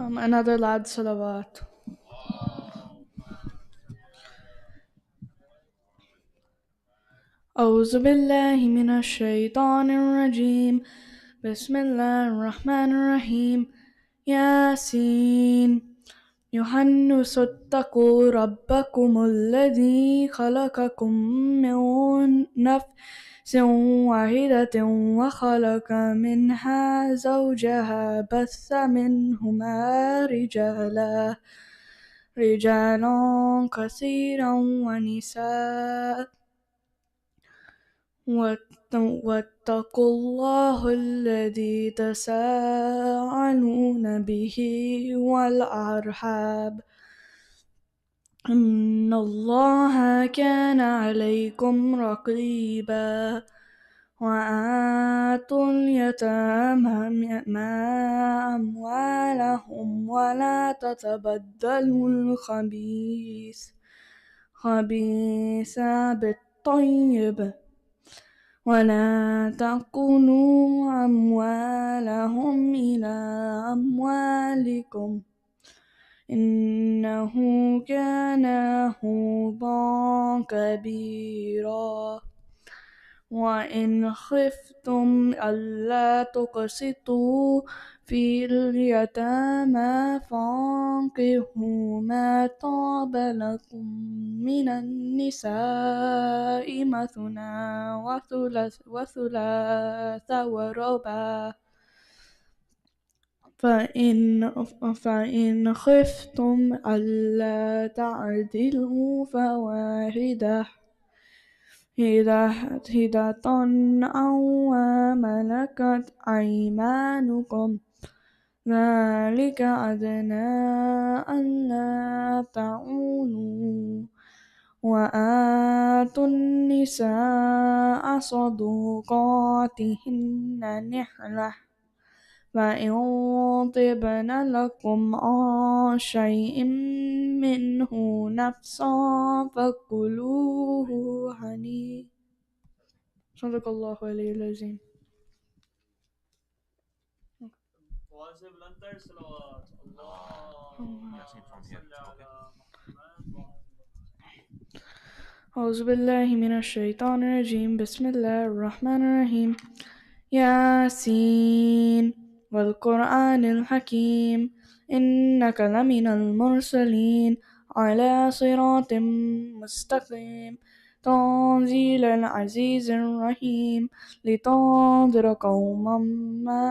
Another loud salawat. أعوذ بالله من الشيطان الرجيم. بسم الله الرحمن الرحيم. ياسين. يوحنس اتقوا ربكم الذي خلقكم من نفس واحدة وخلق منها زوجها بث منهما رجالا كثيرا ونساء واتقوا الله الذي تساءلون به والأرحام إن الله كان عليكم رقيبا. وآتوا اليتامى أموالهم ولا تتبدلوا الخبيث بالطيب ولا تأكلوا أموالهم إلى أموالكم إنه كان حوبا كبيرا. وإن خفتم ألا تقسطوا في اليتامى فانكحوا ما طاب لكم من النساء مثنى وثلاث ورباع فإن خفتم ألا تعدلوا فواحدة أو ما ملكت أيمانكم ذلك أدنى ألا تعولوا. وآتوا النساء صدقاتهن نحلة فإن طبن لكم عن شيء منه نفسا فكلوه هنيئا. صدق الله العلي العظيم. أعوذ بالله من الشيطان الرجيم. بسم الله الرحمن الرحيم. ياسين والقرآن الحكيم إنك لمن المرسلين على صراط مستقيم تنزيل العزيز الرحيم لتنذر قوما ما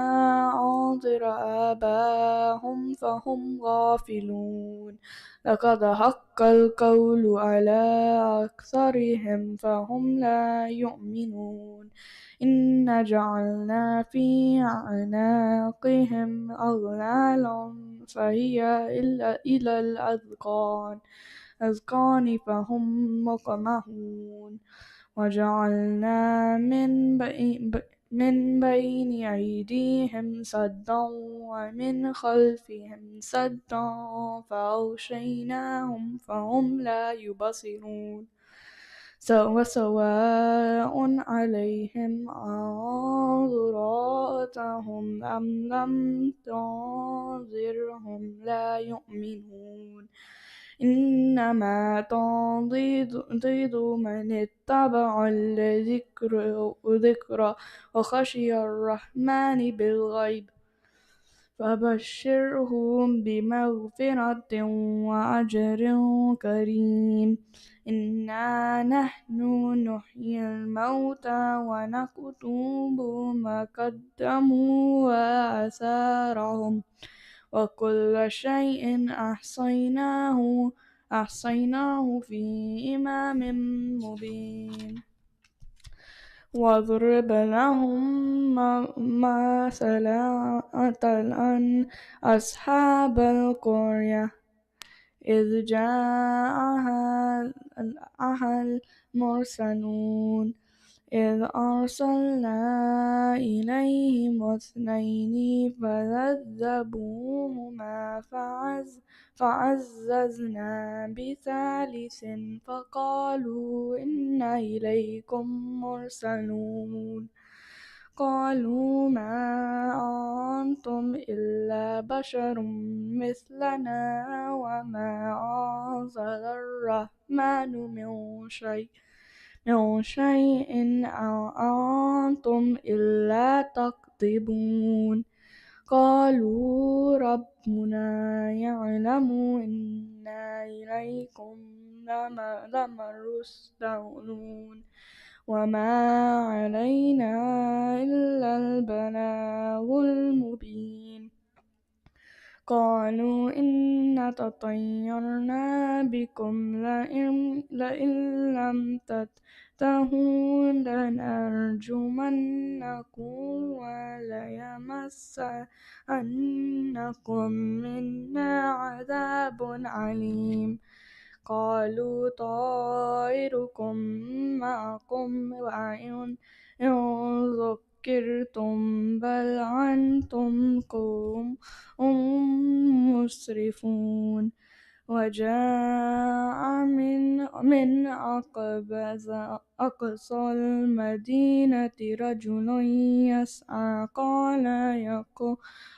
أنذر آباهم فهم غافلون. لقد حق القول على أكثرهم فهم لا يؤمنون. إنا جعلنا في أعناقهم أغلالا فهي إلى الأذقان فهم مقمحون. وجعلنا من بين أيديهم سدا ومن خلفهم سدا فأغشيناهم فهم لا يبصرون. سواء عليهم أنذرتهم أم لم تنذرهم لا يؤمنون. إنما تنذر من اتبع الذكر وخشي الرحمن بالغيب فبشرهم بمغفرة وأجر كريم. إنا نحن نحيي الموتى ونكتب ما قدموا وآثارهم وكل شيء أحصيناه في إمام مبين. واضرب لهم مثلا أصحاب القرية إذ جاءها المرسلون إذ أرسلنا إليهم اثنين فكذبوهما فعززنا بثالث فقالوا إنا إليكم مرسلون. قالوا ما أنتم إلا بشر مثلنا وما أنزل الرحمن من شيء أنتم إلا تكذبون قالوا ربنا يعلم إنا إليكم لمرسلون وما علينا إلا البلاغ المبين قالوا إنا تطيرنا بكم لئن لم تنتهوا لنرجمنكم وليمسنكم منا عذاب عليم قالوا طائركم معكم وإن ذكرتم بل أنتم قوم مسرفون وجاء من أقصى المدينة رجل يسعى قال يا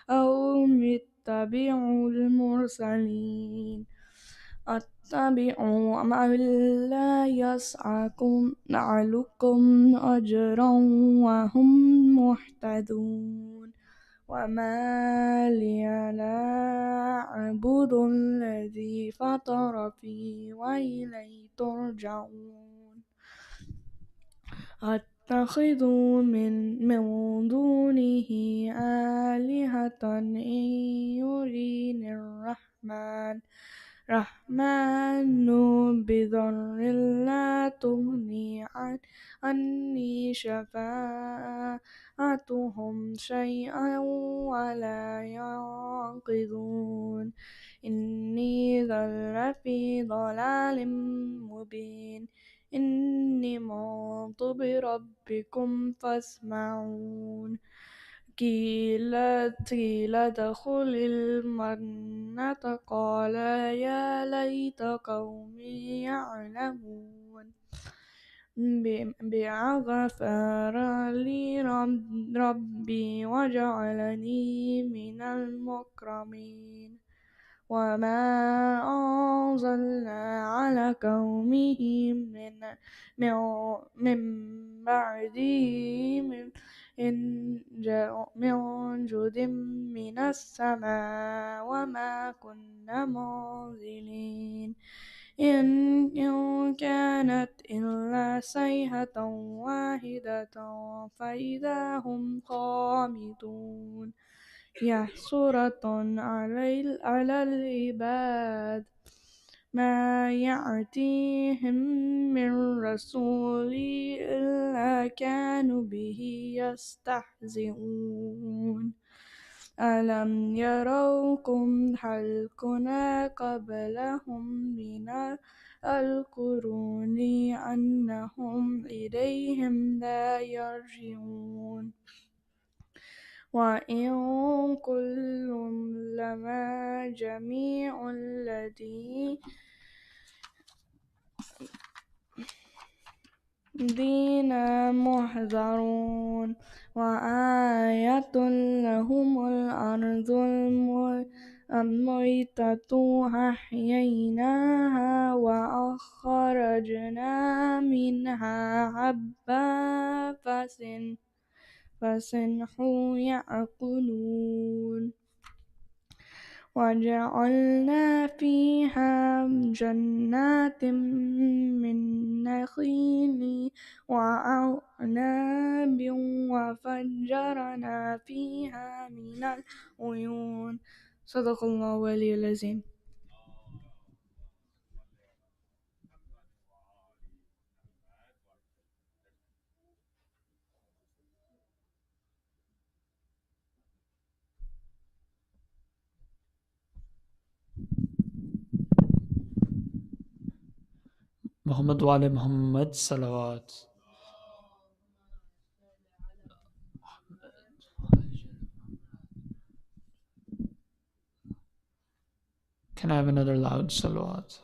قوم اتبعوا المرسلين اتبعوا من لا يسألكم أجرا وهم مهتدون وما لي لا أعبد الذي فطرني وإليه ترجعون أتخذ من دونه آلهة إن يريني الرحمن بضر لا تغني عني شفاعتهم شيئا ولا ينقذون إني إذا لفي ضلال مبين إني مرضت بربكم فاسمعون قيل ادخل الجنة قال يا ليت قومي يعلمون بأغفر لي ربي وجعلني من المكرمين وما أنزلنا على قومه من بعده من جند من السماء وما كنا منزلين إن كانت إلا صيحة واحدة فإذا هم خامدون يا حسرة على العباد ما يأتيهم من رسول إلا كانوا به يستهزئون ألم يروكم هل كنا قبلهم من القرون أنهم إليهم لا يرجعون وإن كل لما جميع لدينا محضرون وآية لهم الأرض الميتة أحييناها وأخرجنا منها حبا فصنحوا يأكلون وجعلنا فيها جنات من نخيل وأعناب وفجرنا فيها من العيون صدق الله العلي العظيم. محمد وعلى محمد صلوات. Can I have another loud salawat?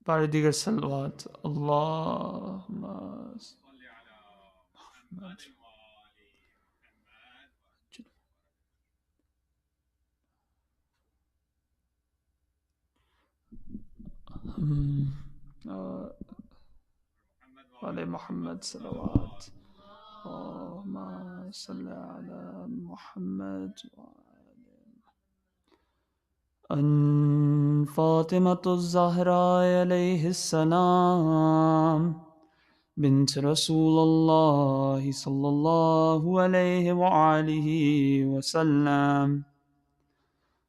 بعد ديگر صلوات اللهم على محمد صلوات اللهم صل على محمد. أن فاطمة الزهراء عليه السلام بنت رسول الله صلى الله عليه وآله وسلم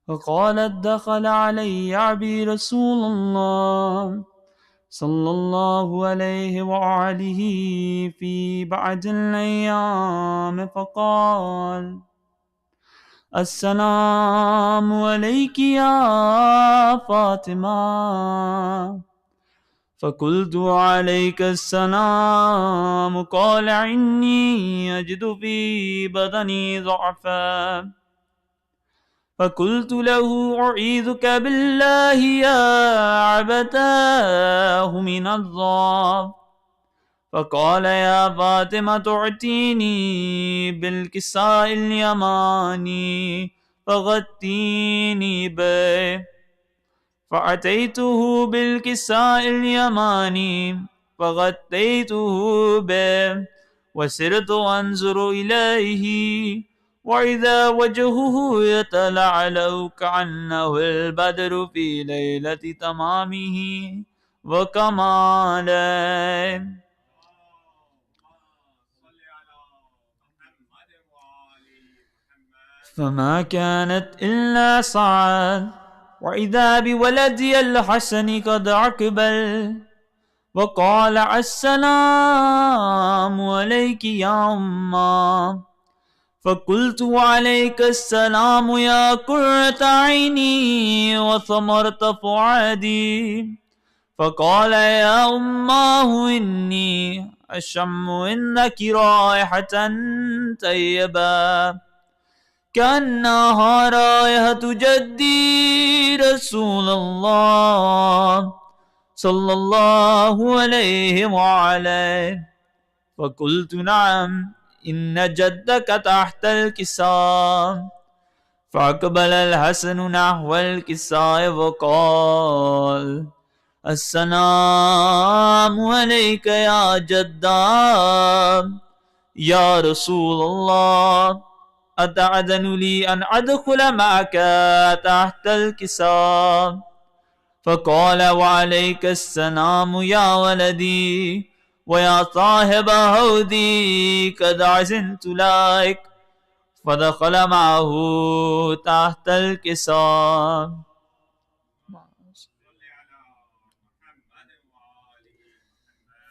وقالت دخل علي عبي رسول الله صلى الله عليه وآله في بعض الأيام فقال السلام عليك يا فاطمة. فقلت عليك السلام. قال إني أجد في بدني ضعفا. فقلت له أعيذك بالله يا عبتاه من الضعف. فقال يا فاطمة ائتيني بالكساء اليماني فغطيني به. فأتيته بالكساء اليماني فغطيته به وسرت أنظر إليه وإذا وجهه يتلعلع كأنه البدر في ليلة تمامه وكماله. فما كانت إلا ساعة وإذا بولدي الحسن قد أقبل وقال السلام عليك يا أمّا. فقلت وعليك السلام يا قرة عيني وثمرة فؤادي. فقال يا أمّاه إني أشم عندك رائحة طيبة كأنها رائحة جدي رسول الله صلى الله عليه وعليه. فقلت نعم إن جدك تحت الكساء. فأقبل الحسن نحو الكساء وقال السلام عليك يا جدا يا رسول الله أتأذن لي أن أدخل معك تحت الكساء. فقال وعليك السلام يا ولدي ويا صاحب هودي قد أذنت لك. فدخل معه تحت الكساء.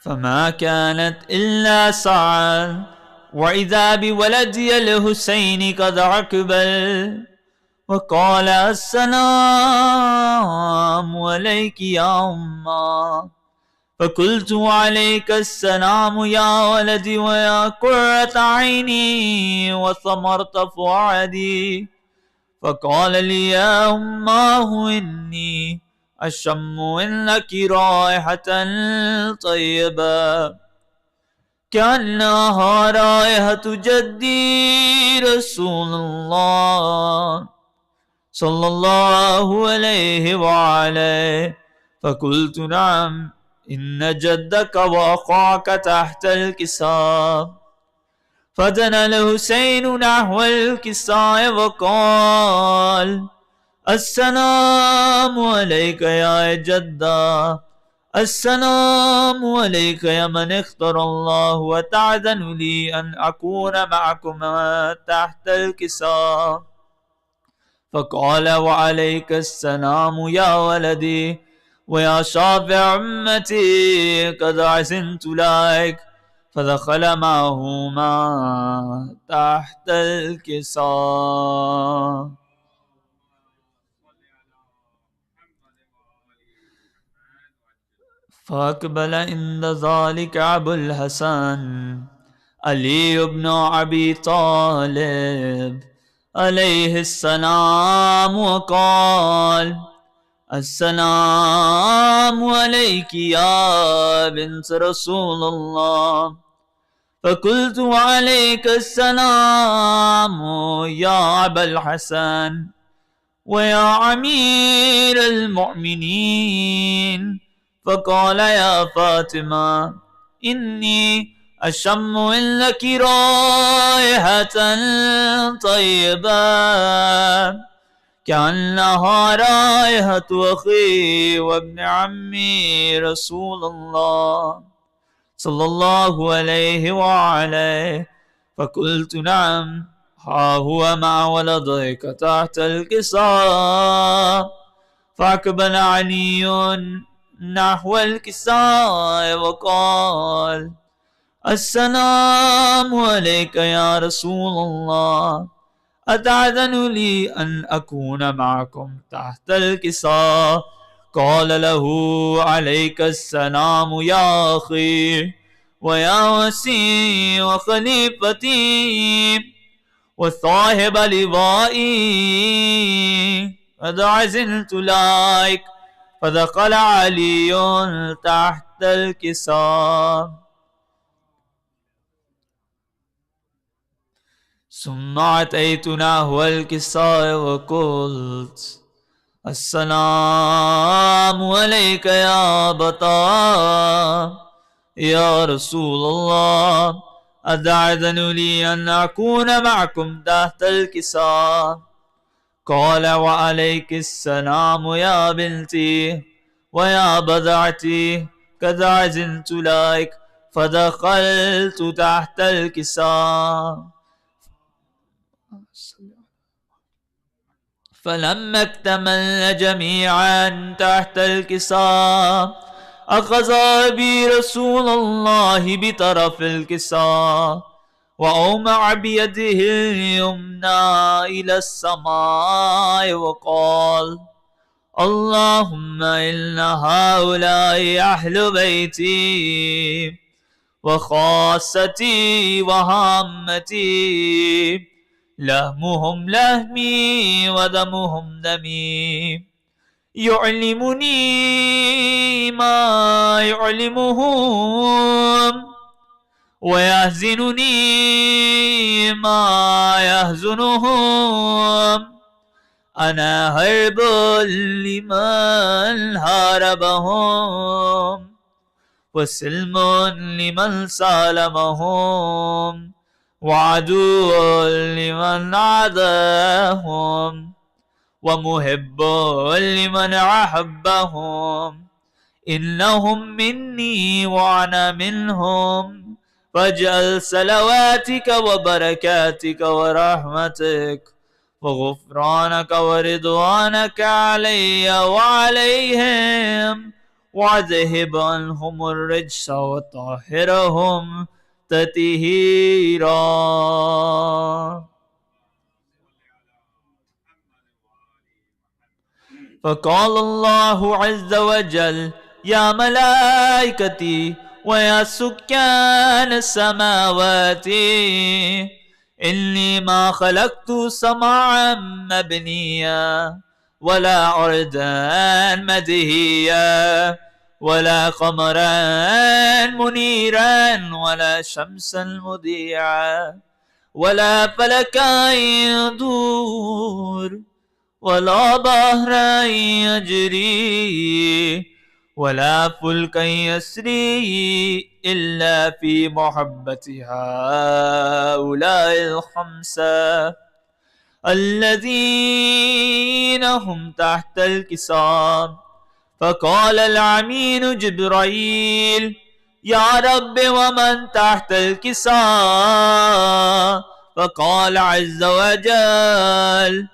فما كانت إلا ساعة وإذا بولدي الحسين قد أقبل وقال السلام عليك يا أمّا. فقلت عليك السلام يا ولدي ويا قرة عيني وثمرة فؤادي. فقال لي يا أمّاه إني أشم عندك رائحة طيبة كأنها رائحة جدي رسول الله صلى الله عليه وعليه. فقلت نعم إن جدك وأخاك تحت الكساء. فدنا الحسين نحو الكساء وقال السلام عليك يا جدا. السلام عليك يا من اختار الله وتأذن لي أن أكون معكما تحت الكساء. فقال وعليك السلام يا ولدي ويا شافع أمتي قد أذنت لك. فدخل معهما تحت الكساء. فأقبل عند ذلك أبو الحسن علي بن أبي طالب عليه السلام وقال: السلام عليك يا بنت رسول الله. فقلت: وعليك السلام يا أبا الحسن ويا أمير المؤمنين. فقال: يا فاطمة، إني أشم لك رائحة طيبة كأنها رائحة أخي وابن عمي رسول الله صلى الله عليه وعليه. فقلت: نعم، ها هو مع ولدك تحت الكساء. فأقبل علي نحو الكساء وقال: السلام عليك يا رسول الله، أتأذن لي أن أكون معكم تحت الكساء؟ قال له: عليك السلام يا أخي ويا وسيم وخليفتي وصاحب لوائي، قد عزلت لك. فدخل علي تحت الكساء، ثم أتيت نحو الكساء وقلت: السلام عليك يا بطا يا رسول الله، أتأذن لي أن أكون معكم تحت الكساء؟ قال: وعليك السلام يا بنتي ويا بضعتي، قد أذنت لك. فدخلت تحت الكساء، فلما اكتملنا جميعا تحت الكساء أخذ بي رسول الله بطرف الكساء وأومع بيده اليمنى إلى السماء وقال: اللهم إن هؤلاء أهل بيتي وخاصتي وهامتي، لحمهم لحمي ودمهم دمي، يعلمني ما يعلمهم ويحزنني ما يحزنهم. أنا هرب لمن هاربهم وسلم لمن سالمهم وعدو لمن عاداهم ومحب لمن أحبهم. إنهم مني وأنا منهم، فاجعل صلواتك وبركاتك ورحمتك وغفرانك ورضوانك علي وعليهم، واذهب عنهم الرجس وطهرهم تطهيرا. فقال الله عز وجل: يا ملائكتي ويا سكان السماوات، إني ما خلقت سماعا مبنيا ولا أرضا مدهيا ولا قمرا منيرا ولا شمسا مضيعا ولا فلكا يدور ولا بحرا يجري ولا فلكا يسري إلا في محبة هؤلاء الخمسة الذين هم تحت الكساء. فقال الأمين جبرائيل: يا رب ومن تحت الكساء؟ فقال عز وجل: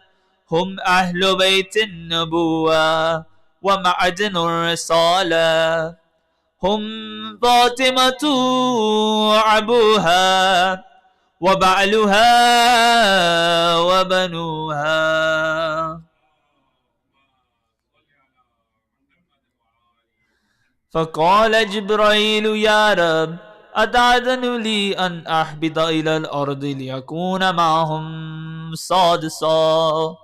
هم أهل بيت النبوة ومعدن الرسالة، هم فاطمة أبوها وبعلها وبنوها. فقال جبرائيل: يا رب، أتأذن لي أن أهبط إلى الأرض ليكون معهم سادسا.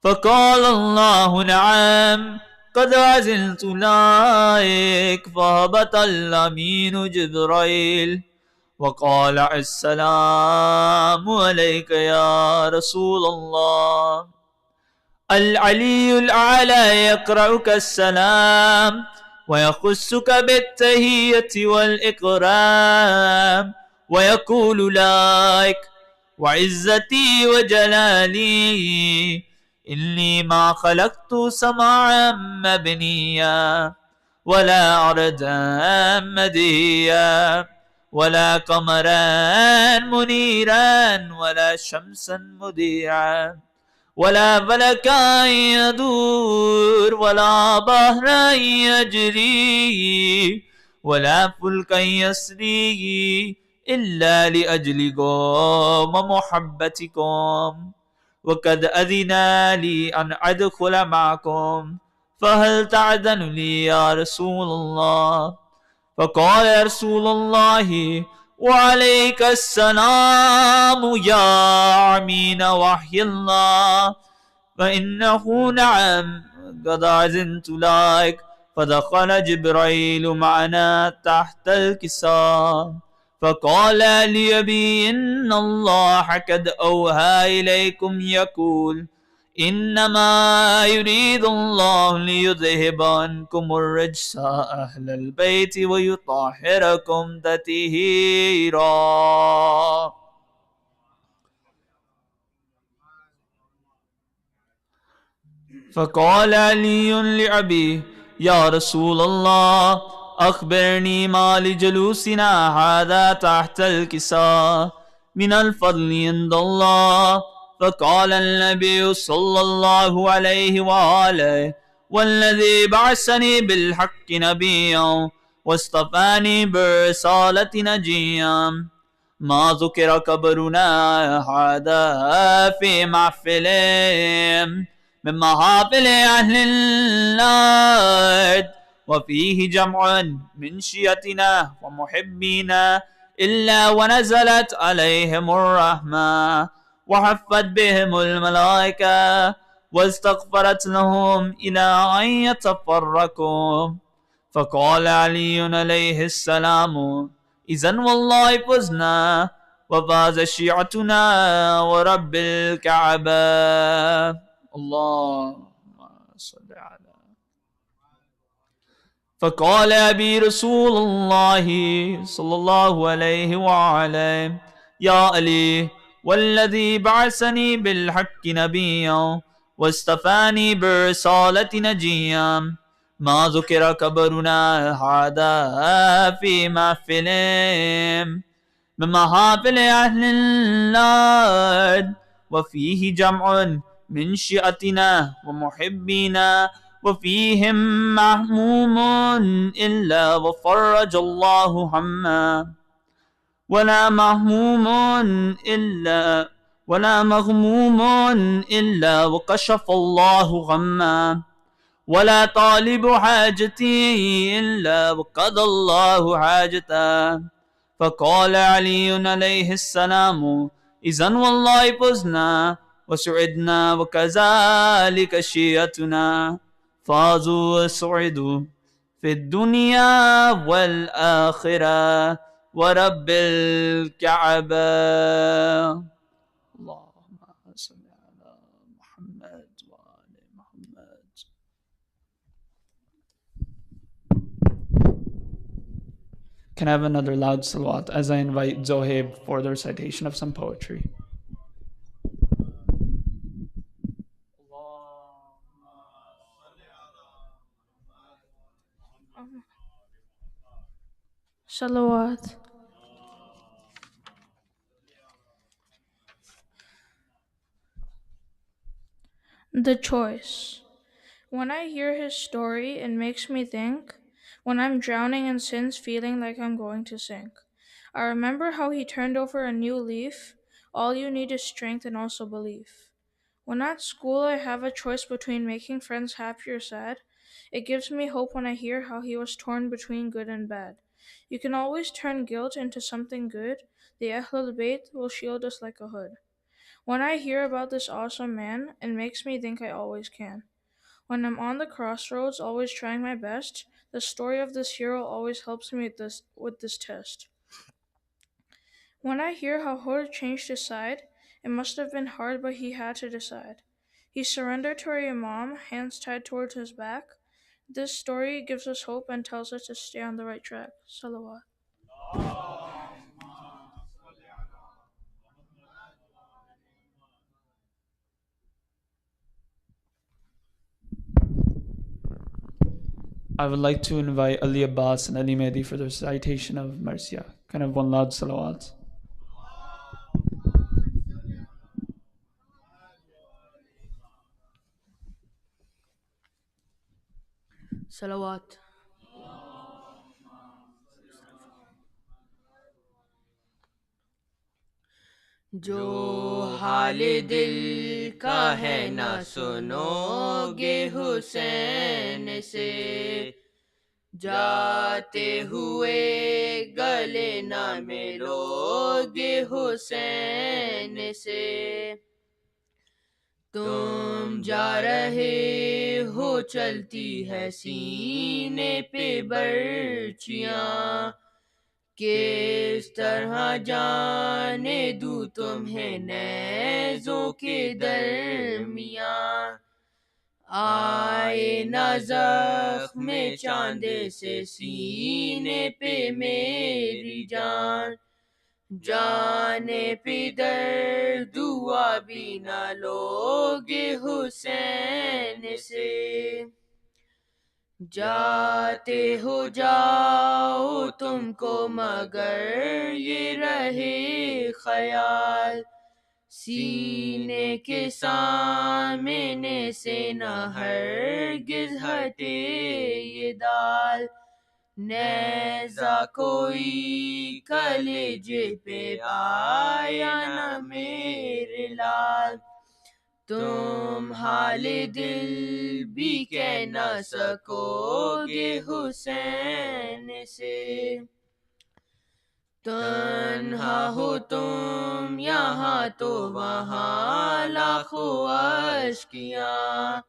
فقال الله نعم قد عزلت لك. فهبط الأمين جبريل وقال السلام عليك يا رسول الله. العلي الأعلى يقرأك السلام ويخصك بالتهية والإكرام ويقول لك وعزتي وجلالي إني ما خلقت سماعا مبنيا ولا أرضا مديا ولا قمرا منيرا ولا شمسا مضيعا ولا فلكا يدور ولا بحرا يجري ولا فلكا يسري إلا لأجلكم ومحبتكم. وقد أذن لي أن أدخل معكم فهل تعذن لي يا رسول الله؟ فقال يا رسول الله وعليك السلام يا أمين وحي الله. فإنه نعم قد أذنت لك. فدخل جبريل معنا تحت الكساء فقال لأبي إن الله قد أوحى إليكم يقول إنما يريد الله ليذهب عنكم الرجس أهل البيت ويطهركم تطهيرا. فقال علي لأبيه يا رسول الله أخبرني ما لجلوسنا هذا تحت الكساء من الفضل عند الله. فقال النبي صلى الله عليه وآله والذي بعثني بالحق نبيا واصطفاني برسالة نجيا ما ذكر قبرنا هذا في محفل من محافل أهل الأرض وفيه جمع من شيعتنا ومحبينا إلا ونزلت عليهم الرحمة وحفت بهم الملائكة واستغفرت لهم إلى أن يتفرقوا. فقال علي عليه السلام إذن والله فزنا وفاز شيعتنا ورب الكعبة. اللهم صل على. فقال أبي رسول الله صلى الله عليه وعلى يا علي والذي بعثني بالحق نبيا واستفاني برسالة نجيا ما ذكر قبرنا هذا في محفل من محافل أهل الأرض وفيه جمع من شيعتنا ومحبينا وفيهم محموم إلا وفرج الله هما ولا مهموم ولا مغموم إلا وكشف الله غما ولا طالب حاجتي إلا وقضى الله حاجته. فقال علي عليه السلام إذن والله فزنا وسعدنا وكذلك شيعتنا فازوا وسعدوا في الدنيا والآخرة ورب الكعبة. اللهم صل على محمد وآل محمد. Can I have another loud salawat as I invite Zohaib for the recitation of some poetry? Salawat. The Choice. When I hear his story, it makes me think. When I'm drowning in sins, feeling like I'm going to sink. I remember how he turned over a new leaf. All you need is strength and also belief. When at school I have a choice between making friends happy or sad, it gives me hope when I hear how he was torn between good and bad. You can always turn guilt into something good. The Ahlul Bayt will shield us like a hood. When I hear about this awesome man, it makes me think I always can. When I'm on the crossroads, always trying my best, the story of this hero always helps me with this test. When I hear how Hur changed his side, it must have been hard, but he had to decide. He surrendered to our Imam, hands tied towards his back. This story gives us hope and tells us to stay on the right track. Salawat. I would like to invite Ali Abbas and Ali Mehdi for the recitation of Marcia. Can I have one loud salawat? Salawat. جو حال دل کا ہے نہ سنو گے حسین سے، جاتے ہوئے گلے نہ ملو گے حسین سے، تم جا رہے ہو چلتی ہے سینے پہ برچیاں، کس طرح جانے دوں تمہیں نیزوں کے درمیان، آئے نہ زخم چاند سے سینے پہ میری جان، جانے پدر دعا بھی نہ لوگے حسین سے، جاتے ہو جاؤ تم کو مگر یہ رہے خیال، سینے کے سامنے سے نہ ہرگز ہٹے یہ دال، نیزہ کوئی کلیجے پہ آیا نہ میرے لال، تم حال دل بھی کہہ نہ سکو گے حسین سے، تنہا ہو تم یہاں تو وہاں لاکھوں اشکیاں،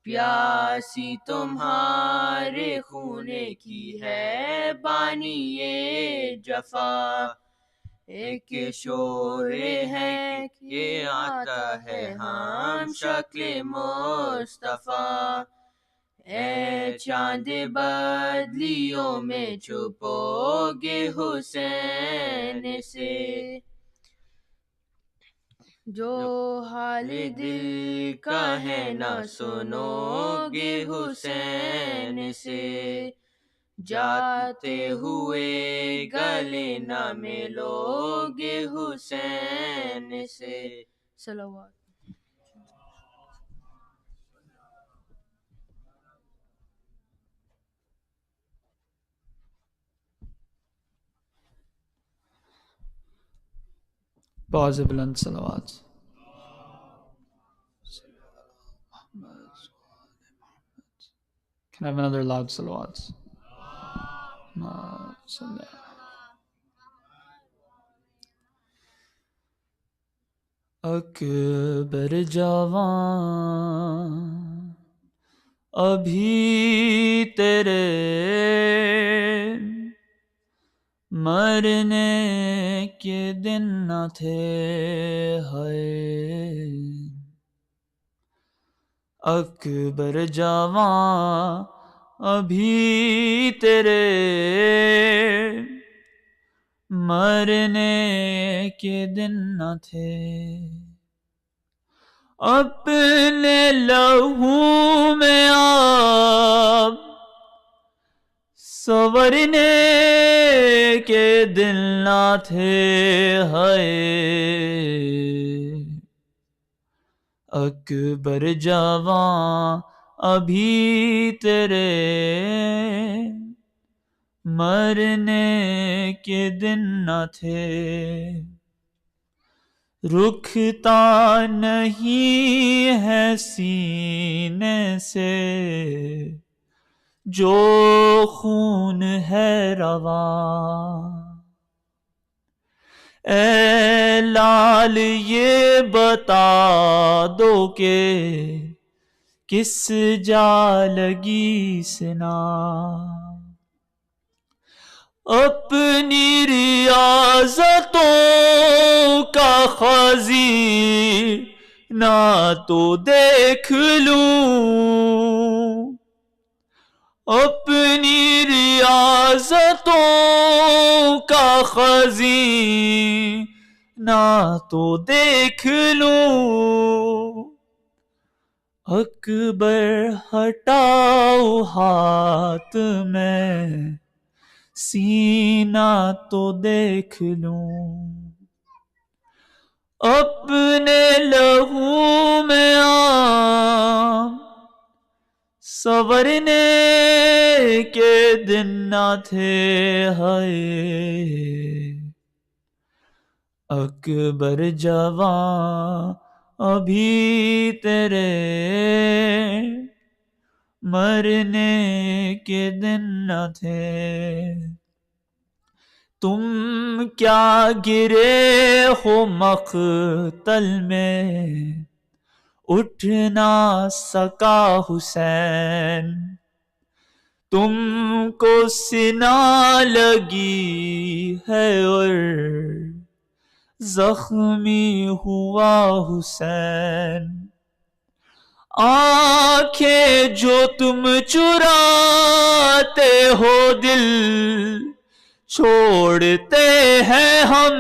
پیاسی تمہارے خونے کی ہے بانی یہ جفا، ایک شور ہے کہ آتا ہے ہم شکل مصطفیٰ، اے چاند بدلیوں میں چھپو گے حسین سے، جو حال دل کا ہے نہ سنو گے حسین سے، جاتے ہوئے گلے نہ ملو گے حسین سے، صلوات۔ Pause بلند salawat. Can I have another loud salawat? اکبر جوان ابھی تیرے مرنے کے دن نہ تھے، ہے اکبر جوان ابھی تیرے مرنے کے دن نہ تھے، اپنے لہو میں آپ سنورنے کے دل نہ تھے، ہے اکبر جوان ابھی تیرے مرنے کے دن نہ تھے، رکھتا نہیں ہے سینے سے جو خون ہے رواں، اے لال یہ بتا دو کہ کس جا لگی سنا، اپنی ریاضتوں کا خزینہ تو دیکھ لوں، اپنی ریاضتوں کا خزینہ تو دیکھ لوں، اکبر ہٹاؤ ہاتھ میں سینہ تو دیکھ لوں، اپنے لہو میں آم سنورنے کے دن نہ تھے، ہائے اکبر جوان ابھی تیرے مرنے کے دن نہ تھے، تم کیا گرے ہو مقتل میں اٹھ نہ سکا حسین، تم کو سنا لگی ہے اور زخمی ہوا حسین، آنکھیں جو تم چراتے ہو دل چھوڑتے ہیں ہم،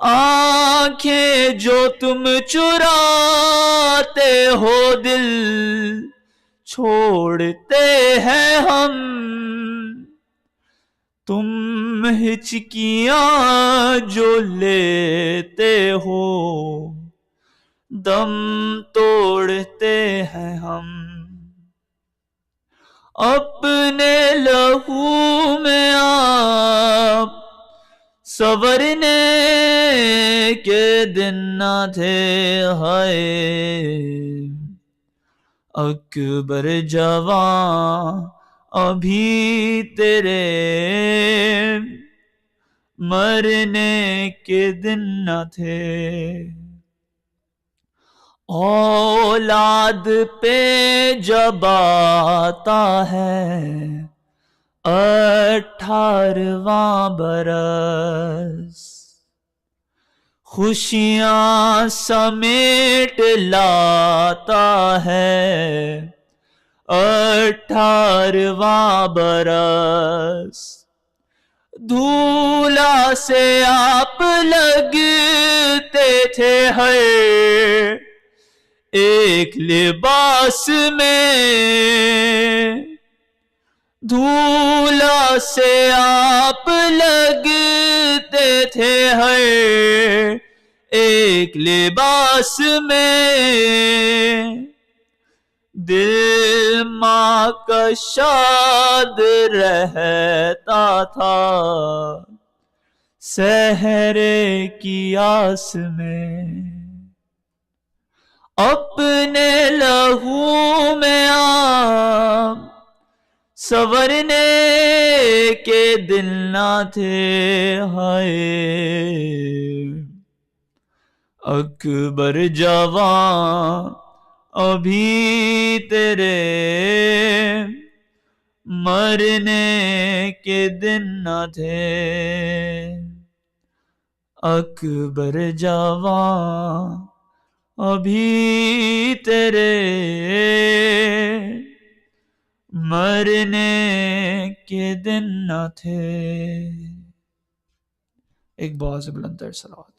آنکھیں جو تم چراتے ہو دل چھوڑتے ہیں ہم، تم ہچکیاں جو لیتے ہو دم توڑتے ہیں ہم، اپنے لہو میں آپ سنورنے کے دن نہ تھے، ہائے اکبر جوان ابھی تیرے مرنے کے دن نہ تھے، اولاد پہ جب آتا ہے 18واں برس، خوشیاں سمیٹ لاتا ہے 18واں برس، دھولا سے آپ لگتے تھے ہر ایک لباس میں، دھولا سے آپ لگتے تھے ہر ایک لباس میں، دل ماں کا شاد رہتا تھا سحرے کی آس میں، اپنے لہو میں آپ سنورنے کے دل نہ تھے، ہائے اکبر جوان ابھی تیرے مرنے کے دن نہ تھے، اکبر جوان ابھی تیرے مرنے کے دن نہ تھے۔ ایک بہت سے بلند تر صلوات۔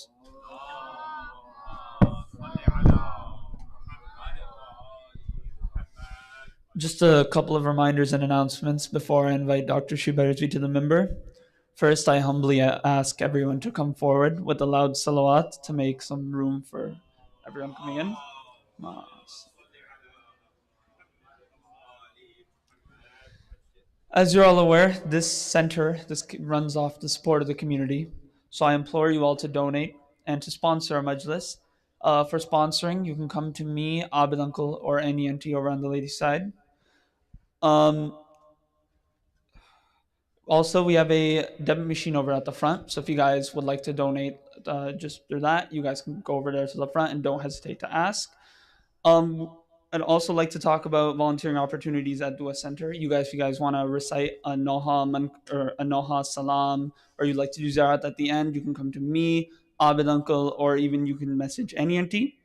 Just a couple of reminders and announcements before I invite Dr. Sheeba Rizvi to the member. First, I humbly ask everyone to come forward with a loud salawat to make some room for everyone coming in. As you're all aware, this center runs off the support of the community. So I implore you all to donate and to sponsor our Majlis. For sponsoring, you can come to me, Abid Uncle, or any auntie over on the ladies' side. Also, we have a debit machine over at the front. So if you guys would like to donate just through that, you guys can go over there to the front and don't hesitate to ask. Um, I'd also like to talk about volunteering opportunities at Dua Center. If you guys want to recite a or a Noha Salam, or you'd like to do Zarat at the end, you can come to me, Abid Uncle, or even you can message any auntie.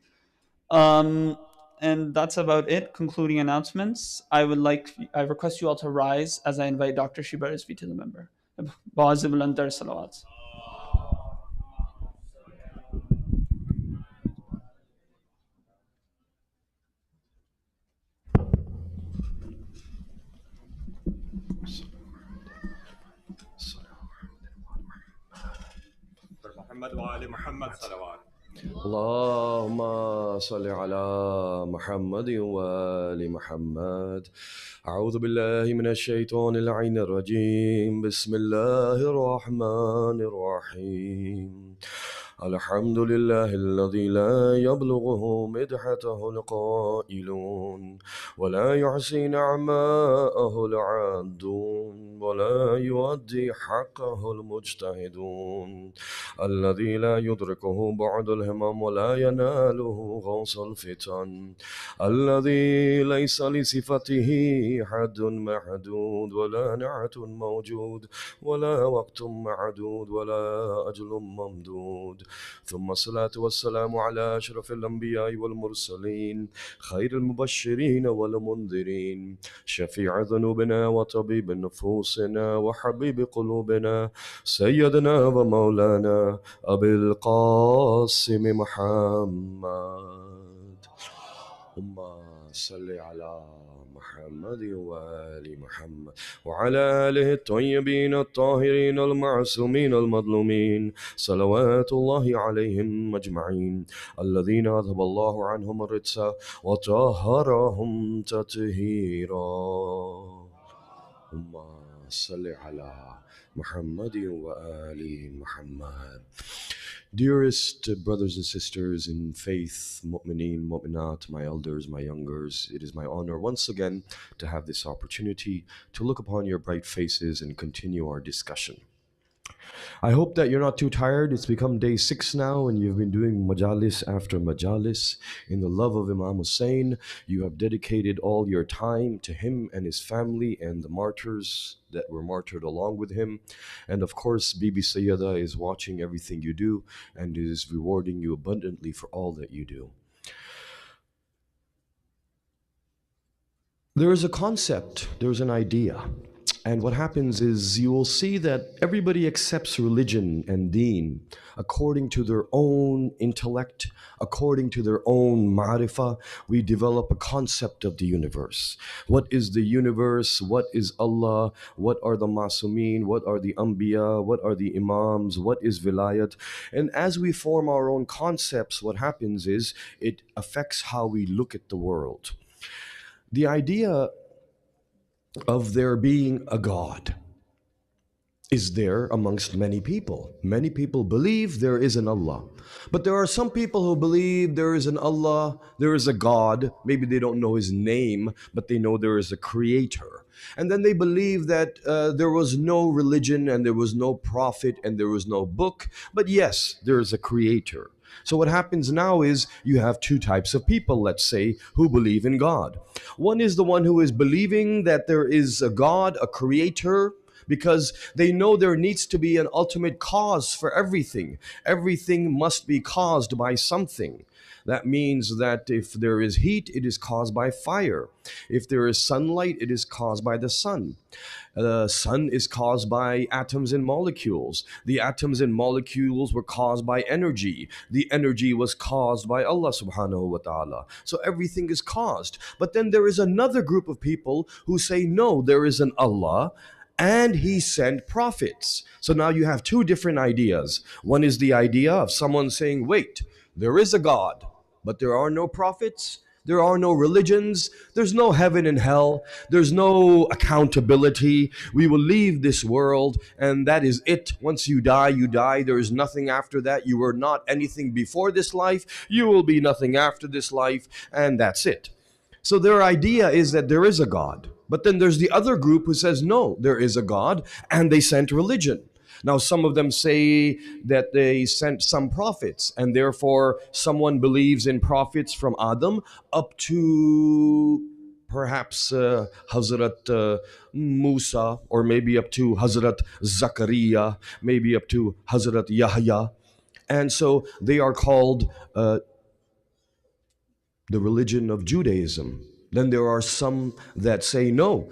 Um, and that's about it. Concluding announcements. I request you all to rise as I invite Dr. Sheeba Rizvi to the member. Ba'azib al-Antar Salawat. محمد وآل محمد صلوات. اللهم صل على محمد وآل محمد. أعوذ بالله من الشيطان اللعين الرجيم. بسم الله الرحمن الرحيم. الحمد لله الذي لا يبلغه مدحته القائلون ولا يحصي نعماءه العادون ولا يؤدي حقه المجتهدون الذي لا يدركه بعد الهمم ولا يناله غوص الفتن الذي ليس لصفته حد محدود ولا نعت موجود ولا وقت معدود ولا أجل ممدود ثم الصلاة والسلام على أشرف الأنبياء والمرسلين خير المبشرين والمنذرين شفيع ذنوبنا وطبيب نفوسنا وحبيب قلوبنا سيدنا ومولانا أبي القاسم محمد. اللهم صل على محمد وآل محمد وعلى آله الطيبين الطاهرين المعصومين المظلومين صلوات الله عليهم أجمعين الذين أذهب الله عنهم الرجس وطهرهم تطهيرا. اللهم صل على Muhammad wa ali Muhammad. Dearest brothers and sisters in faith, mu'mineen, mu'minat, my elders, my youngers, it is my honor once again to have this opportunity to look upon your bright faces and continue our discussion. I hope that you're not too tired. It's become day 6 now, and you've been doing majalis after majalis. In the love of Imam Hussein, you have dedicated all your time to him and his family and the martyrs that were martyred along with him. And of course, Bibi Sayyada is watching everything you do and is rewarding you abundantly for all that you do. There is a concept, there's an idea. And what happens is you will see that everybody accepts religion and deen according to their own intellect, according to their own ma'rifah. We develop a concept of the universe. What is the universe? What is Allah? What are the masumeen? What are the anbiya? What are the imams? What is vilayat? And as we form our own concepts, what happens is it affects how we look at the world. The idea of there being a God is there amongst many people. Many people believe there is an Allah. But there are some people who believe there is an Allah, there is a God. Maybe they don't know his name, but they know there is a creator. And then they believe that there was no religion and there was no prophet and there was no book. But yes, there is a creator. So what happens now is you have two types of people, let's say, who believe in God. One is the one who is believing that there is a God, a creator, because they know there needs to be an ultimate cause for everything. Everything must be caused by something. That means that if there is heat, it is caused by fire. If there is sunlight, it is caused by the sun. The sun is caused by atoms and molecules. The atoms and molecules were caused by energy. The energy was caused by Allah subhanahu wa ta'ala. So everything is caused. But then there is another group of people who say, no, there is an Allah and he sent prophets. So now you have two different ideas. One is the idea of someone saying, wait, there is a God, but there are no prophets. There are no religions. There's no heaven and hell. There's no accountability. We will leave this world and that is it. Once you die, you die. There is nothing after that. You were not anything before this life. You will be nothing after this life, and that's it. So their idea is that there is a God. But then there's the other group who says, no, there is a God, and they sent religion. Now, some of them say that they sent some prophets, and therefore someone believes in prophets from Adam up to perhaps Hazrat Musa, or maybe up to Hazrat Zakaria, maybe up to Hazrat Yahya. And so they are called the religion of Judaism. Then there are some that say, no,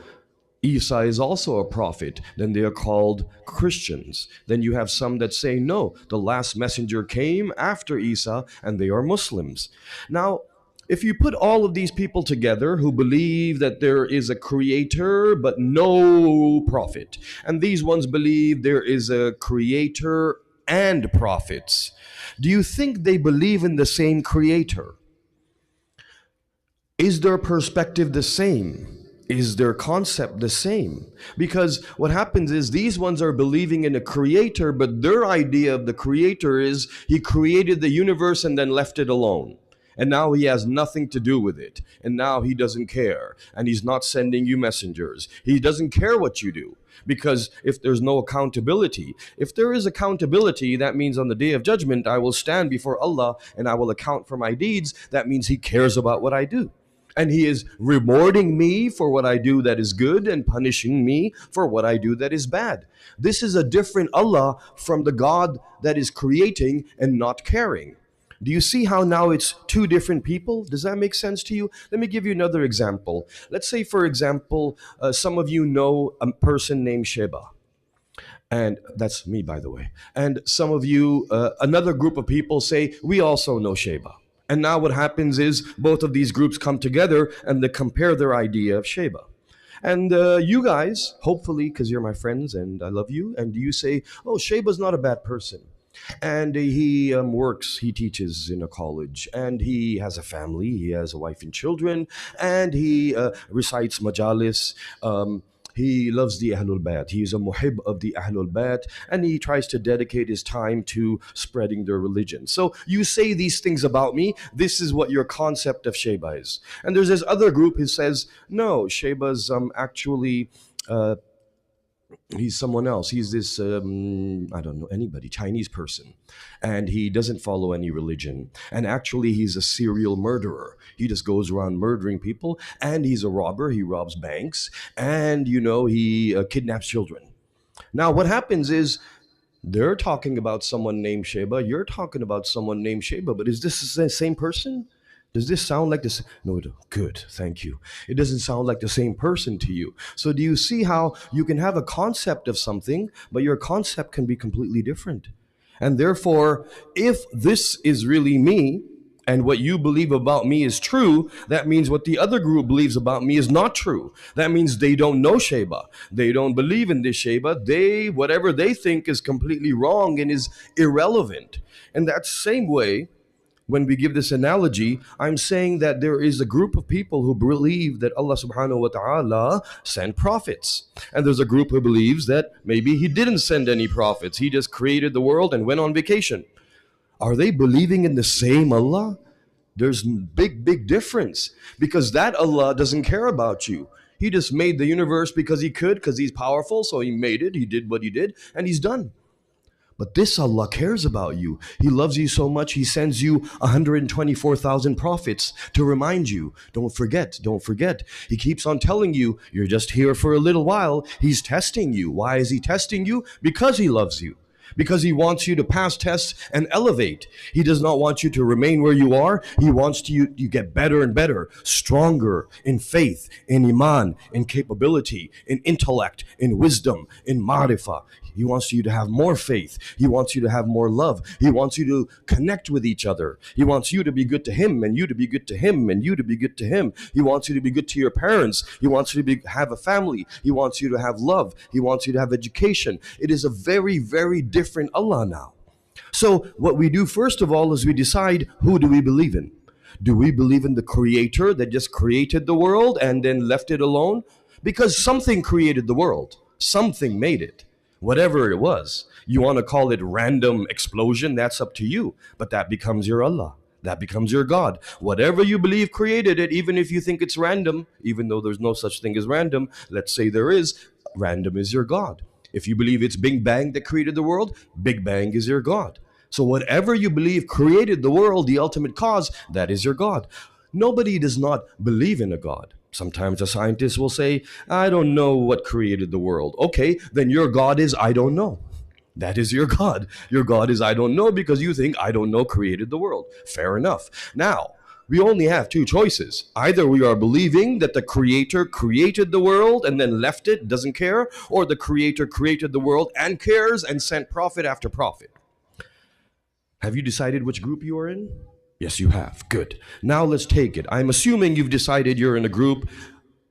Isa is also a prophet. Then they are called Christians. Then you have some that say, no, the last messenger came after Isa, and they are Muslims. Now, if you put all of these people together who believe that there is a creator but no prophet, and these ones believe there is a creator and prophets, do you think they believe in the same creator? Is their perspective the same? Is their concept the same? Because what happens is these ones are believing in a creator, but their idea of the creator is he created the universe and then left it alone. And now he has nothing to do with it. And now he doesn't care. And he's not sending you messengers. He doesn't care what you do. Because if there's no accountability, if there is accountability, that means on the day of judgment, I will stand before Allah and I will account for my deeds. That means he cares about what I do. And he is rewarding me for what I do that is good and punishing me for what I do that is bad. This is a different Allah from the God that is creating and not caring. Do you see how now it's two different people? Does that make sense to you? Let me give you another example. Let's say, for example, some of you know a person named Sheeba. And that's me, by the way. And some of you, another group of people say, we also know Sheeba. And now what happens is both of these groups come together and they compare their idea of Sheeba. And you guys, hopefully, because you're my friends and I love you, and you say, oh, Sheba's not a bad person. And he works, he teaches in a college, and he has a family, he has a wife and children, and he recites Majlis. He loves the Ahlul Bayt. He is a muhib of the Ahlul Bayt, and he tries to dedicate his time to spreading their religion. So you say these things about me. This is what your concept of Sheeba is. And there's this other group who says, no, Sheba's actually... he's someone else. He's this, I don't know, anybody, Chinese person. And he doesn't follow any religion. And actually, he's a serial murderer. He just goes around murdering people. And he's a robber. He robs banks. And, you know, he kidnaps children. Now, what happens is they're talking about someone named Sheeba. You're talking about someone named Sheeba. But is this the same person? Does this sound like this? No, good, thank you. It doesn't sound like the same person to you. So do you see how you can have a concept of something, but your concept can be completely different? And therefore, if this is really me, and what you believe about me is true, that means what the other group believes about me is not true. That means they don't know Sheeba. They don't believe in this Sheeba. Whatever they think is completely wrong and is irrelevant. And that same way, when we give this analogy, I'm saying that there is a group of people who believe that Allah subhanahu wa ta'ala sent prophets. And there's a group who believes that maybe he didn't send any prophets. He just created the world and went on vacation. Are they believing in the same Allah? There's big difference, because that Allah doesn't care about you. He just made the universe because he could, because he's powerful. So he made it. He did what he did, and he's done. But this Allah cares about you. He loves you so much, he sends you 124,000 prophets to remind you. Don't forget, don't forget. He keeps on telling you, you're just here for a little while. He's testing you. Why is he testing you? Because he loves you. Because he wants you to pass tests and elevate. He does not want you to remain where you are. He wants you get better and better, stronger in faith, in iman, in capability, in intellect, in wisdom, in ma'rifah. He wants you to have more faith. He wants you to have more love. He wants you to connect with each other. He wants you to be good to him, and you to be good to him, and you to be good to him. He wants you to be good to your parents. He wants you to have a family. He wants you to have love. He wants you to have education. It is a very different Allah now. So what we do first of all is we decide, who do we believe in? Do we believe in the creator that just created the world and then left it alone? Because something created the world. Something made it. Whatever it was. You want to call it random explosion, that's up to you. But that becomes your Allah. That becomes your God. Whatever you believe created it, even if you think it's random, even though there's no such thing as random, let's say there is, random is your God. If you believe it's Big Bang that created the world, Big Bang is your God. So whatever you believe created the world, the ultimate cause, that is your God. Nobody does not believe in a God. Sometimes a scientist will say, I don't know what created the world. Okay, then your God is I don't know. That is your God. Your God is I don't know because you think I don't know created the world. Fair enough. Now, we only have two choices. Either we are believing that the creator created the world and then left it, doesn't care, or the creator created the world and cares and sent prophet after prophet. Have you decided which group you are in? Yes, you have. Good. Now let's take it. I'm assuming you've decided you're in a group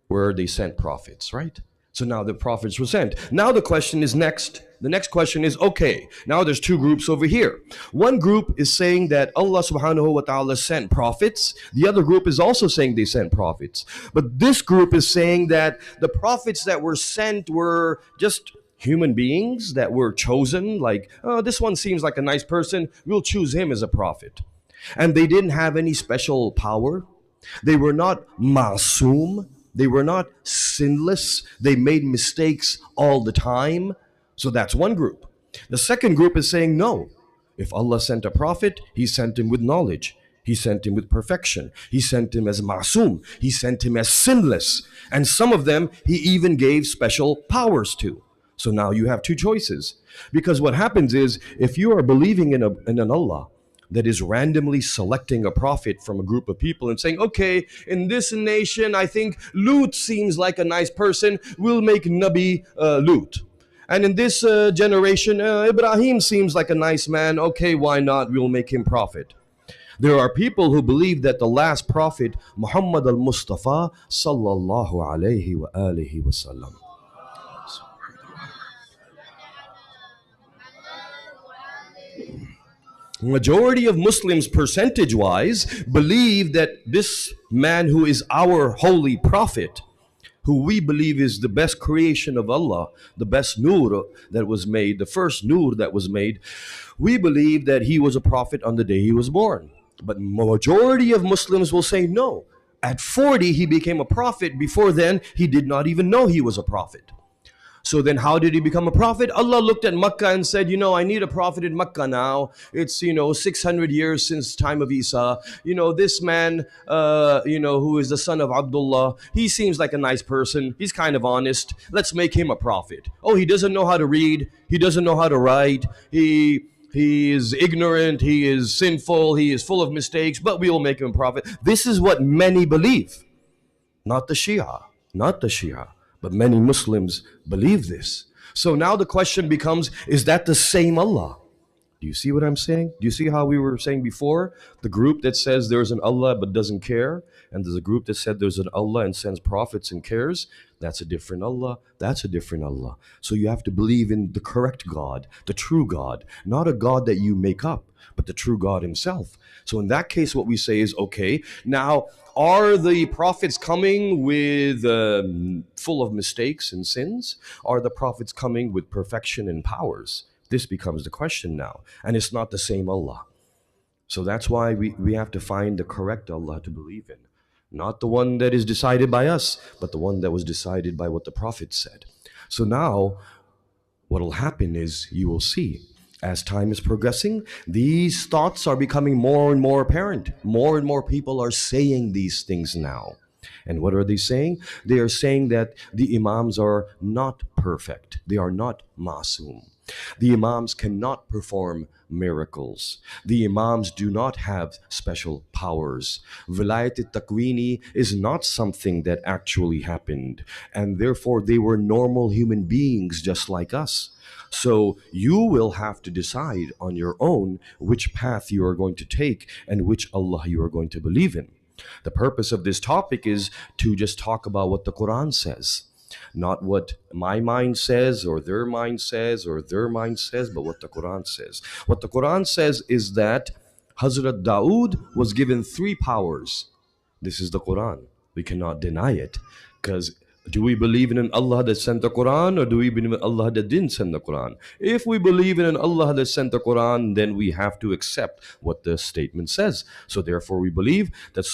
where they sent prophets, right? So now the prophets were sent. Now the question is next. The next question is, okay, now there's two groups over here. One group is saying that Allah subhanahu wa ta'ala sent prophets. The other group is also saying they sent prophets. But this group is saying that the prophets that were sent were just human beings that were chosen. Like, oh, this one seems like a nice person. We'll choose him as a prophet. And they didn't have any special power. They were not masoom. They were not sinless. They made mistakes all the time. So that's one group. The second group is saying no. If Allah sent a prophet, he sent him with knowledge. He sent him with perfection. He sent him as masoom. He sent him as sinless. And some of them he even gave special powers to. So now you have two choices. Because what happens is, if you are believing in an Allah that is randomly selecting a prophet from a group of people and saying, okay, in this nation, I think Lut seems like a nice person. We'll make Nabi Lut. And in this generation, Ibrahim seems like a nice man. Okay, why not? We'll make him prophet. There are people who believe that the last prophet, Muhammad al-Mustafa, sallallahu alayhi wa alihi wa sallam. Majority of Muslims, percentage-wise, believe that this man who is our holy prophet, who we believe is the best creation of Allah, the best nur that was made, the first nur that was made, we believe that he was a prophet on the day he was born. But majority of Muslims will say no. At 40, he became a prophet. Before then, he did not even know he was a prophet. So then how did he become a prophet? Allah looked at Makkah and said, I need a prophet in Makkah now. It's, 600 years since time of Isa. This man, who is the son of Abdullah, he seems like a nice person. He's kind of honest. Let's make him a prophet. Oh, he doesn't know how to read. He doesn't know how to write. He is ignorant. He is sinful. He is full of mistakes, but we will make him a prophet. This is what many believe. Not the Shia. But many Muslims believe this. So now the question becomes, is that the same Allah? Do you see what I'm saying? Do you see how we were saying before? The group that says there's an Allah but doesn't care, and there's a group that said there's an Allah and sends prophets and cares. That's a different Allah. That's a different Allah. So you have to believe in the correct God, the true God, not a God that you make up, but the true God himself. So in that case, what we say is, okay, now, are the prophets coming with full of mistakes and sins? Are the prophets coming with perfection and powers? This becomes the question now. And it's not the same Allah. So that's why we have to find the correct Allah to believe in. Not the one that is decided by us, but the one that was decided by what the Prophet said. So now, what will happen is, you will see, as time is progressing, these thoughts are becoming more and more apparent. More and more people are saying these things now. And what are they saying? They are saying that the Imams are not perfect. They are not masoom. The Imams cannot perform miracles. The Imams do not have special powers. Vilayat al-Taqwini is not something that actually happened. And therefore, they were normal human beings just like us. So you will have to decide on your own which path you are going to take and which Allah you are going to believe in. The purpose of this topic is to just talk about what the Quran says. Not what my mind says or their mind says or their mind says, but what the Quran says. What the Quran says is that Hazrat Dawood was given 3 powers. This is the Quran. We cannot deny it, because Do we believe in an Allah that sent the Quran, or do we believe in an Allah that didn't send the Quran? If we believe in an Allah that sent the Quran, then we have to accept what the statement says. So therefore we believe that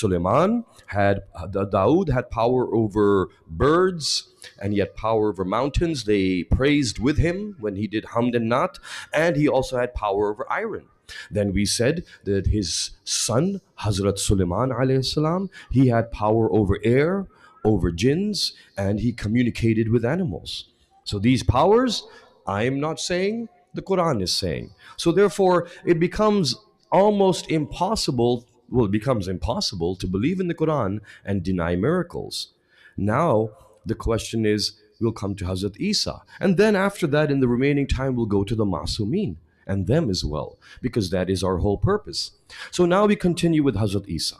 Dawood had power over birds, and he had power over mountains. They praised with him when he did Hamd and Nat, and he also had power over iron. Then we said that his son, Hazrat Sulaiman alayhi salam, he had power over air, over jinns, and he communicated with animals. So these powers, I am not saying, the Quran is saying. So therefore, it becomes almost impossible, well, it becomes impossible to believe in the Quran and deny miracles. Now, the question is, we'll come to Hazrat Isa. And then after that, in the remaining time, we'll go to the Masumin and them as well, because that is our whole purpose. So now we continue with Hazrat Isa.